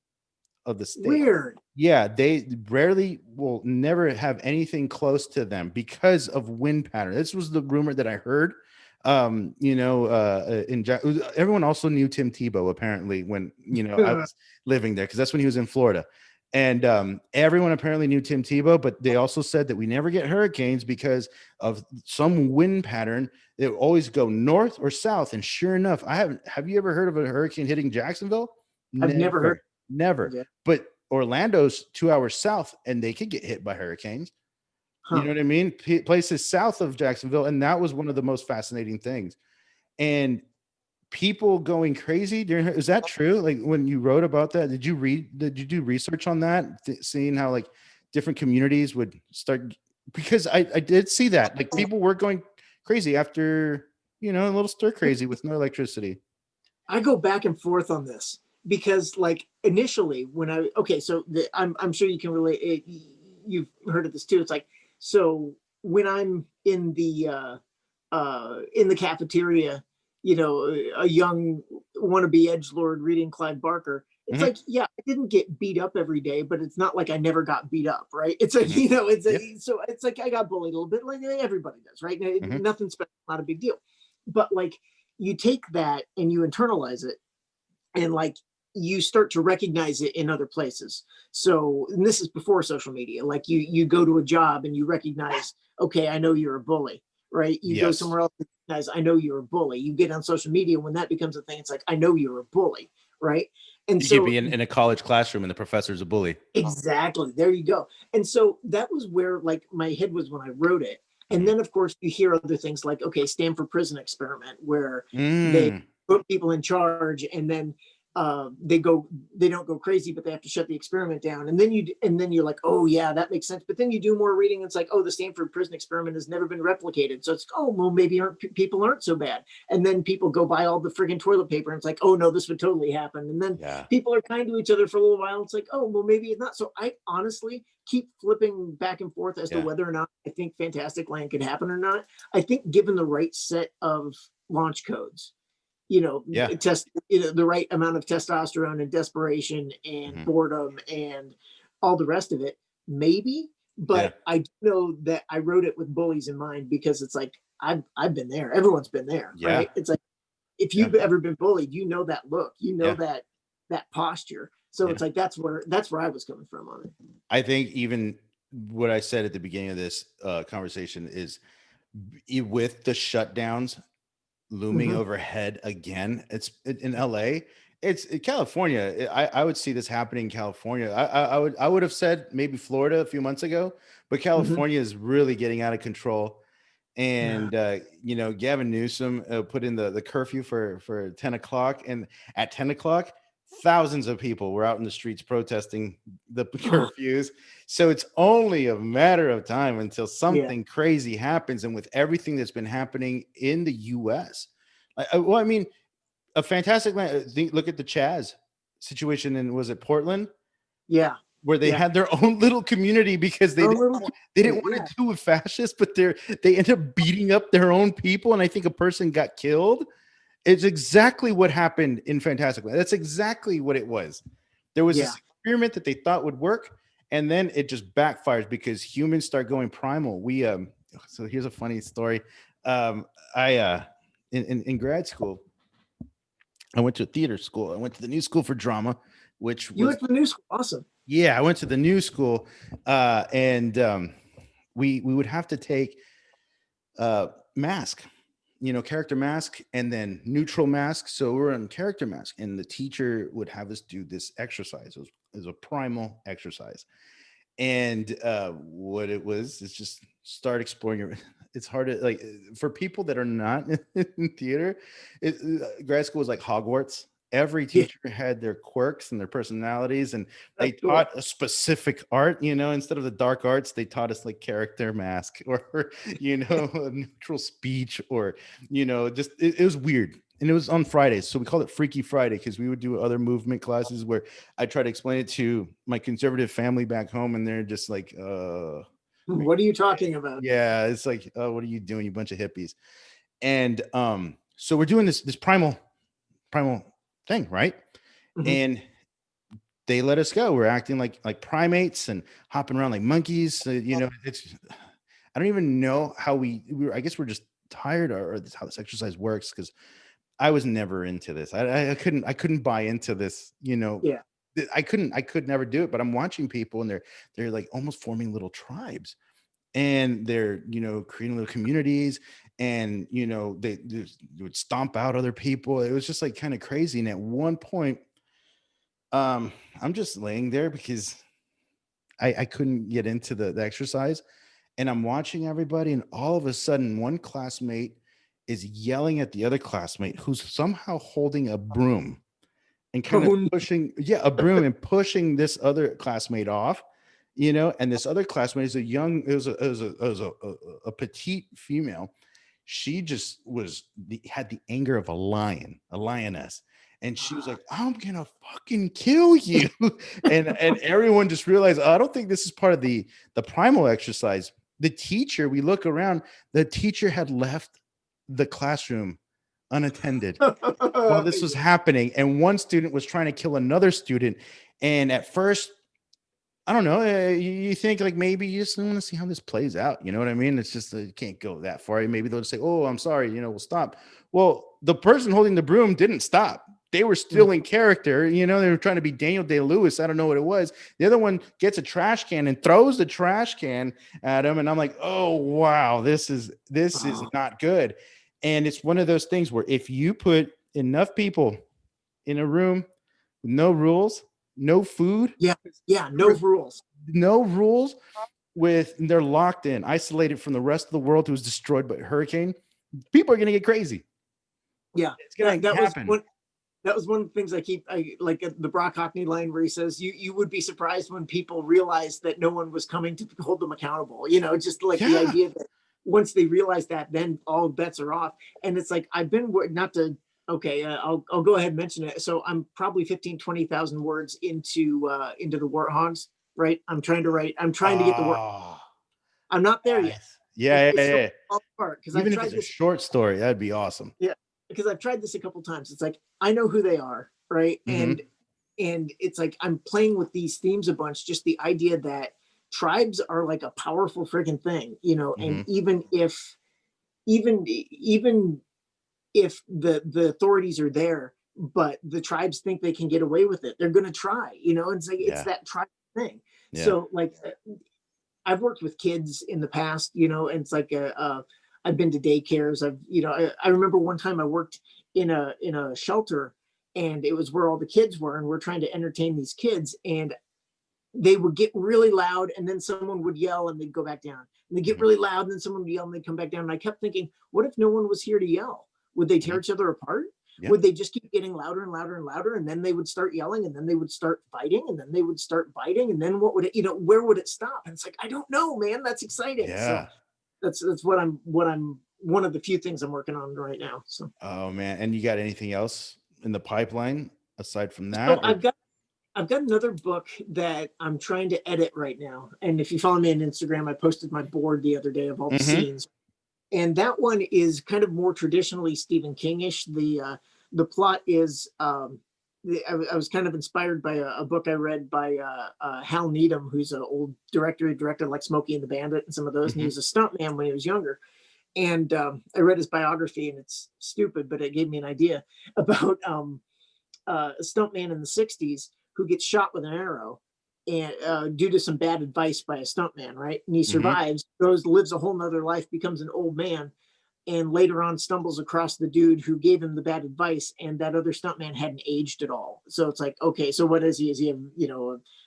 of the state. Weird. Yeah, they rarely will never have anything close to them because of wind pattern. This was the rumor that I heard. Everyone also knew Tim Tebow apparently when I was living there, because that's when he was in Florida. And everyone apparently knew Tim Tebow, but they also said that we never get hurricanes because of some wind pattern. They always go north or south. And sure enough, have you ever heard of a hurricane hitting Jacksonville? I've never heard. Never. Yeah. But Orlando's 2 hours south, and they could get hit by hurricanes. You Huh. know what I mean? Places south of Jacksonville, and that was one of the most fascinating things. And people going crazy during is that true? Like when you wrote about that, did you do research on that, seeing how like different communities would start? Because I did see that like people were going crazy after a little stir crazy with no electricity. I go back and forth on this because, like, initially when I'm sure you can relate. You've heard of this too. It's like, so when I'm in the cafeteria, a young wannabe edgelord reading Clive Barker, it's Mhm. like, yeah, I didn't get beat up every day, but it's not like I never got beat up, right? It's like, Mhm. it's Yep. so it's like I got bullied a little bit, like everybody does, right? Mhm. Nothing special, not a big deal. But like you take that and you internalize it, and like you start to recognize it in other places. So, and this is before social media. Like you go to a job and you recognize, okay, I know you're a bully, right? You go Yes. somewhere else, and recognize, I know you're a bully. You get on social media, when that becomes a thing, it's like, I know you're a bully, right? And You could so be in a college classroom and the professor's a bully. exactly, there you go. And so that was where like my head was when I wrote it. And Mhm. then of course you hear other things like, okay, Stanford Prison Experiment, where they Mm. put people in charge, and then they don't go crazy, but they have to shut the experiment down. And then you're like, oh yeah, that makes sense. But then you do more reading, and it's like, oh, the Stanford Prison Experiment has never been replicated. So it's, oh well, maybe people aren't so bad. And then people go buy all the friggin' toilet paper, and it's like, oh no, this would totally happen. And then Yeah. people are kind to each other for a little while. It's like, oh well, maybe it's not. So I honestly keep flipping back and forth as to Yeah. whether or not I think Fantasticland could happen or not. I think given the right set of launch codes, Yeah. the right amount of testosterone and desperation and Mhm. boredom and all the rest of it, maybe. Yeah. But I do know that I wrote it with bullies in mind, because it's like I've been there. Everyone's been there, Yeah. right? It's like, if Yeah. you've ever been bullied, you know that look, Yeah. that posture. So Yeah. it's like that's where I was coming from on it. I think even what I said at the beginning of this conversation is with the shutdowns looming Mhm. overhead again. It's in LA. It's in California. I would see this happening in California. I would have said maybe Florida a few months ago, but Mhm. California is really getting out of control. Yeah. And Gavin Newsom put in the curfew for 10 o'clock, and at 10 o'clock thousands of people were out in the streets protesting the Oh, curfews. So it's only a matter of time until yeah. something crazy happens. And with everything that's been happening in the US, well, I mean, a fantastic look at the Chaz situation in, was it Portland, Yeah. where they Yeah. had their own little community because Our little they didn't community, want yeah. to do with fascists, but they end up beating up their own people, and I think a person got killed. It's exactly what happened in Fantasticland. That's exactly what it was. There was Yeah. this experiment that they thought would work, and then it just backfires because humans start going primal. So here's a funny story. I in grad school, I went to a theater school. I went to the New School for Drama, which You was, went to the new school. Awesome. yeah, I went to the New School, and we would have to take mask, character mask, and then neutral mask. So we're on character mask, and the teacher would have us do this exercise. It was a primal exercise, and what it was is just start exploring your. It's hard to, like, for people that are not in theater. Grad school was like Hogwarts. Every Yeah. teacher had their quirks and their personalities, and they That's cool. taught a specific art. Instead of the dark arts, they taught us like character mask, or a neutral speech, or just it was weird. And it was on Fridays, so we called it Freaky Friday, because we would do other movement classes where I try to explain it to my conservative family back home, and they're just like, What are you talking about? yeah, it's like, oh, what are you doing, you bunch of hippies? And so we're doing this primal thing, right? Mhm. And they let us go. We're acting like primates and hopping around like monkeys. So, it's, I don't even know how we were. I guess we're just tired, or how this exercise works, because I was never into this. I couldn't buy into this. Yeah. I could never do it. But I'm watching people, and they're like almost forming little tribes, and they're creating little communities, and they would stomp out other people. It was just like kind of crazy. And at one point, I'm just laying there because I couldn't get into the exercise, and I'm watching everybody, and all of a sudden one classmate is yelling at the other classmate, who's somehow holding a broom and kind of Oh, pushing, yeah, a broom, and pushing this other classmate off. And this other classmate is a petite female. She just had the anger of a lioness, and she was like, I'm gonna fucking kill you. And everyone just realized, oh, I don't think this is part of the primal exercise. The teacher, we look around, the teacher had left the classroom unattended while this was happening. And one student was trying to kill another student. And at first, I don't know, you think like maybe you just want to see how this plays out. You know what I mean? It's just, you can't go that far. Maybe they'll just say, oh, I'm sorry, we'll stop. Well, the person holding the broom didn't stop. They were still in character. They were trying to be Daniel Day-Lewis. I don't know what it was. The other one gets a trash can and throws the trash can at him. And I'm like, oh, wow, this is not good. And it's one of those things where if you put enough people in a room with no rules, no food. No rules. No rules they're locked in, isolated from the rest of the world who was destroyed by a hurricane. People are going to get crazy. Yeah. It's going to happen. That was one of the things I like the Brock Hockney line where he says, you would be surprised when people realized that no one was coming to hold them accountable. Just like the idea that once they realize that, then all bets are off. And it's like, I've been not to, okay, I'll go ahead and mention it. So I'm probably 20,000 words into the Warthogs, right? I'm trying to get the word. I'm not there yet. Yeah. Because even if it's a short story, that'd be awesome. Yeah, because I've tried this a couple times. It's like, I know who they are, right? Mm-hmm. And it's like I'm playing with these themes a bunch. Just the idea that tribes are like a powerful freaking thing, and even if the authorities are there, but the tribes think they can get away with it, they're going to try, it's like, it's that tribe thing. Yeah. So like, I've worked with kids in the past, and it's like, I've been to daycares. I remember one time I worked in a shelter, and it was where all the kids were, and we're trying to entertain these kids, and they would get really loud, and then someone would yell and they'd go back down, and they get really loud, and then someone would yell and they'd come back down. And I kept thinking, what if no one was here to yell? Would they tear each other apart? Yeah. Would they just keep getting louder and louder and louder? And then they would start yelling, and then they would start fighting, and then they would start biting. And then what would it, where would it stop? And it's like, I don't know, man, that's exciting. Yeah. So that's what I'm one of the few things I'm working on right now. So. Oh man. And you got anything else in the pipeline aside from that? So I've got another book that I'm trying to edit right now. And if you follow me on Instagram, I posted my board the other day of all the scenes. And that one is kind of more traditionally Stephen King-ish. The plot is, I was kind of inspired by a book I read by Hal Needham, who's an old director. He directed like Smokey and the Bandit and some of those. And he was a stuntman when he was younger. And I read his biography, and it's stupid, but it gave me an idea about a stuntman in the 60s who gets shot with an arrow, and due to some bad advice by a stuntman, right? And he survives, lives a whole nother life, becomes an old man, and later on stumbles across the dude who gave him the bad advice, and that other stuntman hadn't aged at all. So it's like, okay, so what is he? Is he a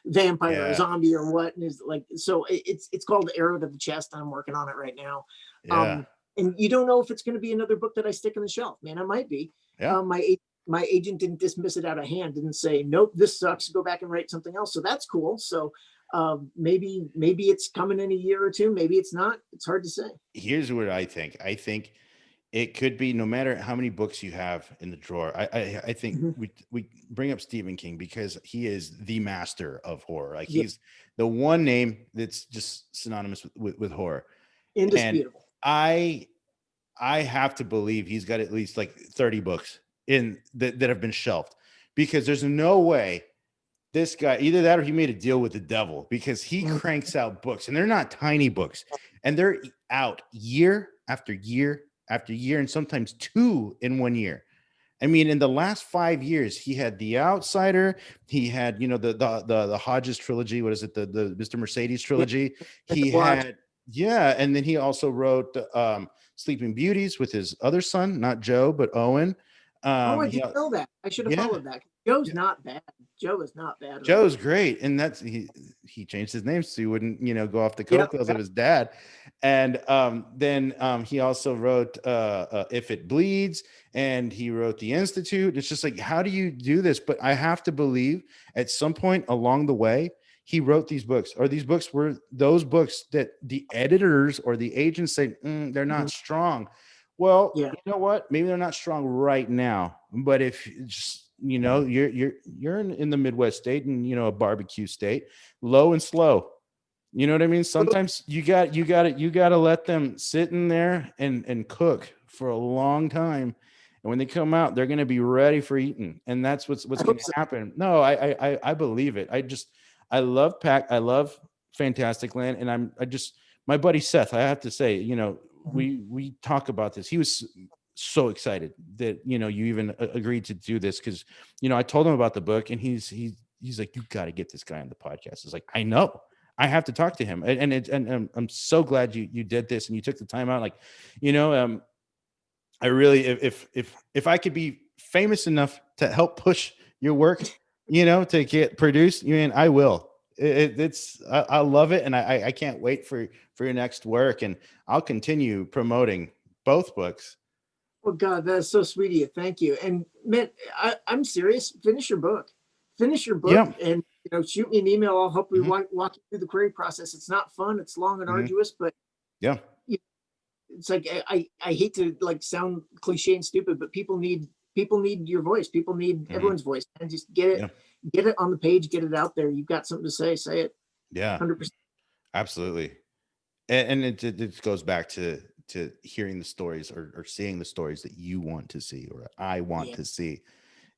vampire, or a zombie, or what? And is like, so it's called Arrow to the Chest. I'm working on it right now. Yeah. And you don't know if it's going to be another book that I stick on the shelf, man. It might be. Yeah. My agent didn't dismiss it out of hand, didn't say, nope, this sucks, go back and write something else. So that's cool. So maybe it's coming in a year or two. Maybe it's not. It's hard to say. Here's what I think. I think it could be, no matter how many books you have in the drawer. I think we bring up Stephen King because he is the master of horror. Like he's the one name that's just synonymous with horror. Indisputable. And I have to believe he's got at least like 30 books in that have been shelved, because there's no way this guy, either that or he made a deal with the devil, because he cranks out books, and they're not tiny books, and they're out year after year after year, and sometimes 2 in 1 year. I mean, in the last 5 years, he had The Outsider, he had, the Hodges trilogy. What is it? The Mr. Mercedes trilogy. He had, and then he also wrote Sleeping Beauties with his other son, not Joe, but Owen. I didn't know that. I should have followed that. Joe's not bad. Joe is not bad. Joe's great, and that's he changed his name so he wouldn't go off the coattails of his dad. And then he also wrote If It Bleeds, and he wrote The Institute. It's just like, how do you do this? But I have to believe at some point along the way he wrote these books, or these books were those books that the editors or the agents say they're not strong. Well, you know what? Maybe they're not strong right now, but if just, you're in the Midwest state, and a barbecue state, low and slow. You know what I mean? Sometimes you got to let them sit in there and cook for a long time, and when they come out, they're going to be ready for eating, and that's what's I going hope to so. happen. No, I believe it. I love I love Fantasticland, and my buddy Seth. I have to say, we talk about this. He was so excited that you even agreed to do this, because I told him about the book, and he's like, you got to get this guy on the podcast. It's like, I know. I have to talk to him, and I'm so glad you did this and you took the time out. Like, I really, if I could be famous enough to help push your work, to get produced, I will. I love it, and I can't wait for your next work, and I'll continue promoting both books. Oh God, that's so sweet of you. Thank you. And man, I'm serious. Finish your book. Finish your book, Yeah. and shoot me an email. I'll help you Mhm. walk you through the query process. It's not fun. It's long and Mhm. arduous, but Yeah. it's like I hate to like sound cliche and stupid, but people need your voice. People need Mhm. everyone's voice, and just Yeah. get it on the page, get it out there. You've got something to say it. Yeah. 100%. Absolutely. And it goes back to hearing the stories, or seeing the stories that you want to see, or I want Yeah. to see.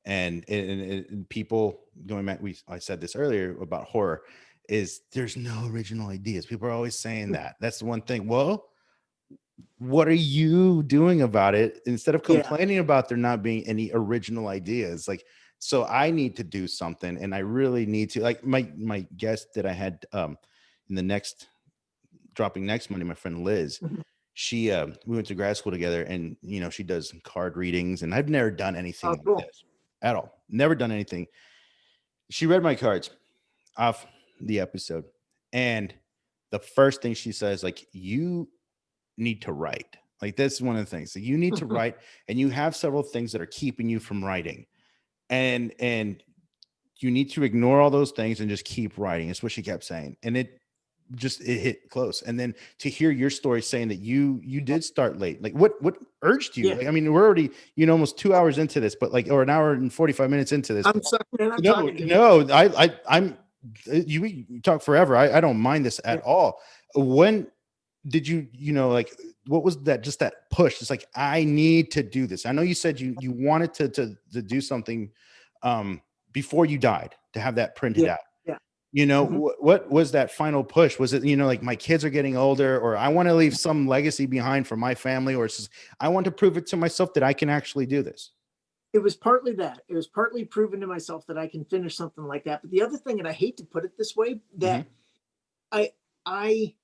And people, going back, I said this earlier about horror, is there's no original ideas. People are always saying that. That's the one thing. Well, what are you doing about it, instead of Yeah. complaining about there not being any original ideas? Like, so I need to do something, and I really need to, like, my guest that I had in the next dropping next Monday, my friend Liz, Mhm. she we went to grad school together, and she does card readings, and I've never done anything Oh, like cool. this at all. Never done anything. She read my cards off the episode, and the first thing she says, like, you need to write. Like, that's one of the things that you need to write, and you have several things that are keeping you from writing, and you need to ignore all those things and just keep writing. That's what she kept saying, and it hit close. And then to hear your story saying that you did start late, like, what urged you? Yeah. Like, I mean, we're already almost 2 hours into this, but like, or an hour and 45 minutes into this. I'm But sorry, man. I'm no, talking to you. no, I'm you talk forever. I don't mind this Yeah. at all. When did like, what was that, just that push? It's like, I need to do this. I know you said you wanted to do something before you died, to have that printed Yeah. out. Yeah. Mhm. What was that final push? Was it, like, my kids are getting older, or I want to leave some legacy behind for my family, or it's just, I want to prove it to myself that I can actually do this? It was partly that. It was partly proven to myself that I can finish something like that. But the other thing, and I hate to put it this way, Mm-hmm. that I I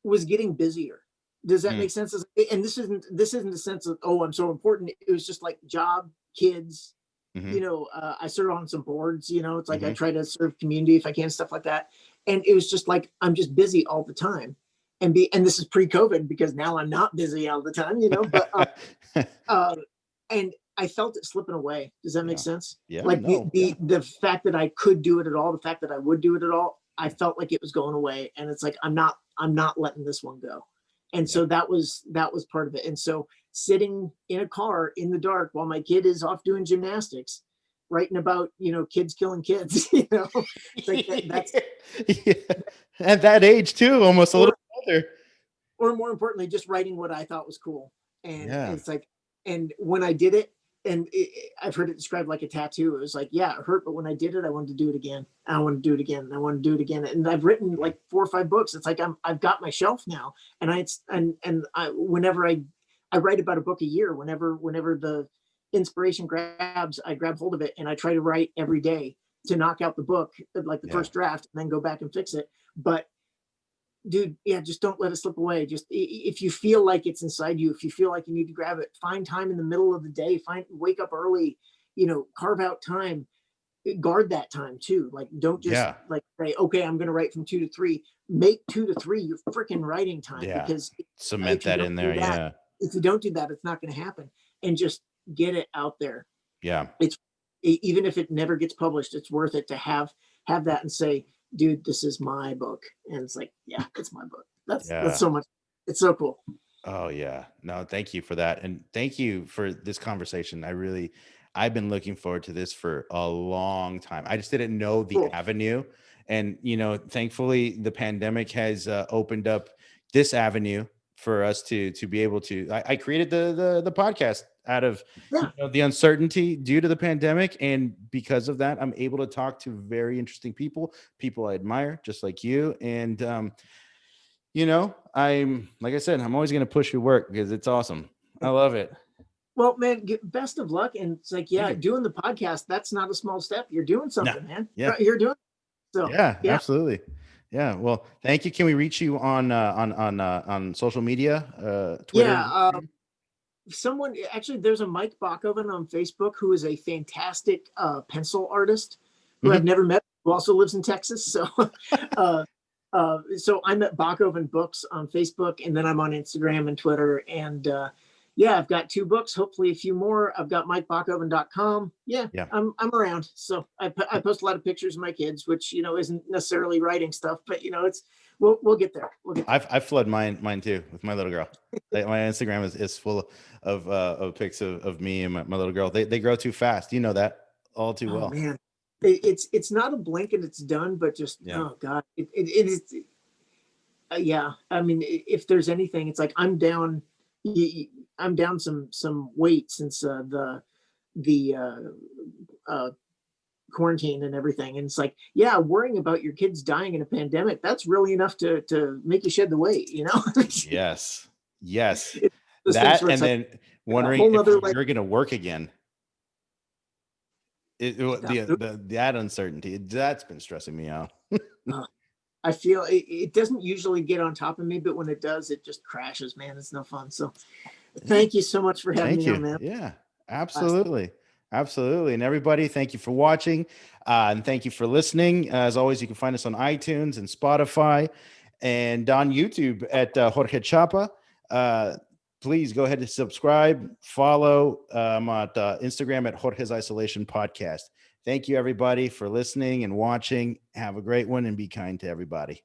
was getting busier. Does that Mm, make sense? And this isn't a sense of, oh, I'm so important. It was just like job, kids. mm-hmm. I serve on some boards. It's like I Mm-hmm. try to serve community if I can, stuff like that. And it was just like I'm just busy all the time, and this is pre-COVID because now I'm not busy all the time. But uh, and I felt it slipping away. Does that make Yeah. sense? Yeah. Like the No. Yeah. the the fact that I could do it at all, the fact that I would do it at all, I felt like it was going away, and it's like I'm not letting this one go. And Yeah. so that was part of it. And so sitting in a car in the dark while my kid is off doing gymnastics, writing about kids killing kids, it's like that's Yeah. At that age too, almost a or little older. or more importantly, just writing what I thought was cool. And Yeah. it's like, and when I did it, and I've heard it described like a tattoo. It was like, yeah, it hurt, but when I did it, I wanted to do it again. I want to do it again. I want to do it again. And I've written like 4 or 5 books. It's like I've got my shelf now, and whenever I write about a book a year. Whenever the inspiration grabs, I grab hold of it, and I try to write every day to knock out the book, like the Yeah. first draft, and then go back and fix it. But dude, yeah, just don't let it slip away. Just if you feel like it's inside you, if you feel like you need to grab it, find time in the middle of the day, wake up early, carve out time, guard that time too. Like, don't just Yeah. like say, okay, I'm going to write from 2 to 3. Make 2 to 3 your freaking writing time, Yeah. because Cement if you that don't in do there. that, Yeah. it's not going to happen. And just get it out there. Yeah. It's even if it never gets published, it's worth it to have that and say, dude, this is my book. And it's like, yeah, it's my book. That's Yeah. so much. It's so cool. Oh yeah. No, thank you for that. And thank you for this conversation. I've been looking forward to this for a long time. I just didn't know the Cool. avenue. And, thankfully the pandemic has opened up this avenue for us to be able to. I created the podcast out of Yeah. the uncertainty due to the pandemic, and because of that, I'm able to talk to very interesting people I admire, just like you. And I'm, like I said, I'm always going to push your work because it's awesome. I love it. Well, man, best of luck. And it's like, yeah, Thank you. doing the podcast, that's not a small step. You're doing No. something, man. Yeah. You're doing so. Yeah, absolutely. Yeah. Well, thank you. Can we reach you on social media? Twitter? Yeah. Someone actually, there's a Mike Bockoven on Facebook who is a fantastic pencil artist who I've never met, who also lives in Texas. So, so I'm at Bockoven Books on Facebook, and then I'm on Instagram and Twitter. And yeah, I've got 2 books, hopefully a few more. I've got MikeBockoven.com. Yeah, I'm around. So I post a lot of pictures of my kids, which isn't necessarily writing stuff, but it's we'll get there. I've flooded mine too with my little girl. My Instagram is full of pics of me and my little girl. They grow too fast. You know that all too well. Man, it's not a blink and it's done, but just oh god, it is. Yeah, I mean, if there's anything, it's like I'm down some weight since the quarantine and everything, and it's like, yeah, worrying about your kids dying in a pandemic, that's really enough to make you shed the weight, Yes Those that, and then wondering if you're gonna work again. That uncertainty, that's been stressing me out. I feel it doesn't usually get on top of me, but when it does, it just crashes, man. It's no fun. So thank you so much for having me on, man. Yeah, absolutely. Absolutely. And everybody, thank you for watching. And thank you for listening. As always, you can find us on iTunes and Spotify and on YouTube at Jorge Chapa. Please go ahead and subscribe, follow at Instagram at Jorge's Isolation Podcast. Thank you, everybody, for listening and watching. Have a great one and be kind to everybody.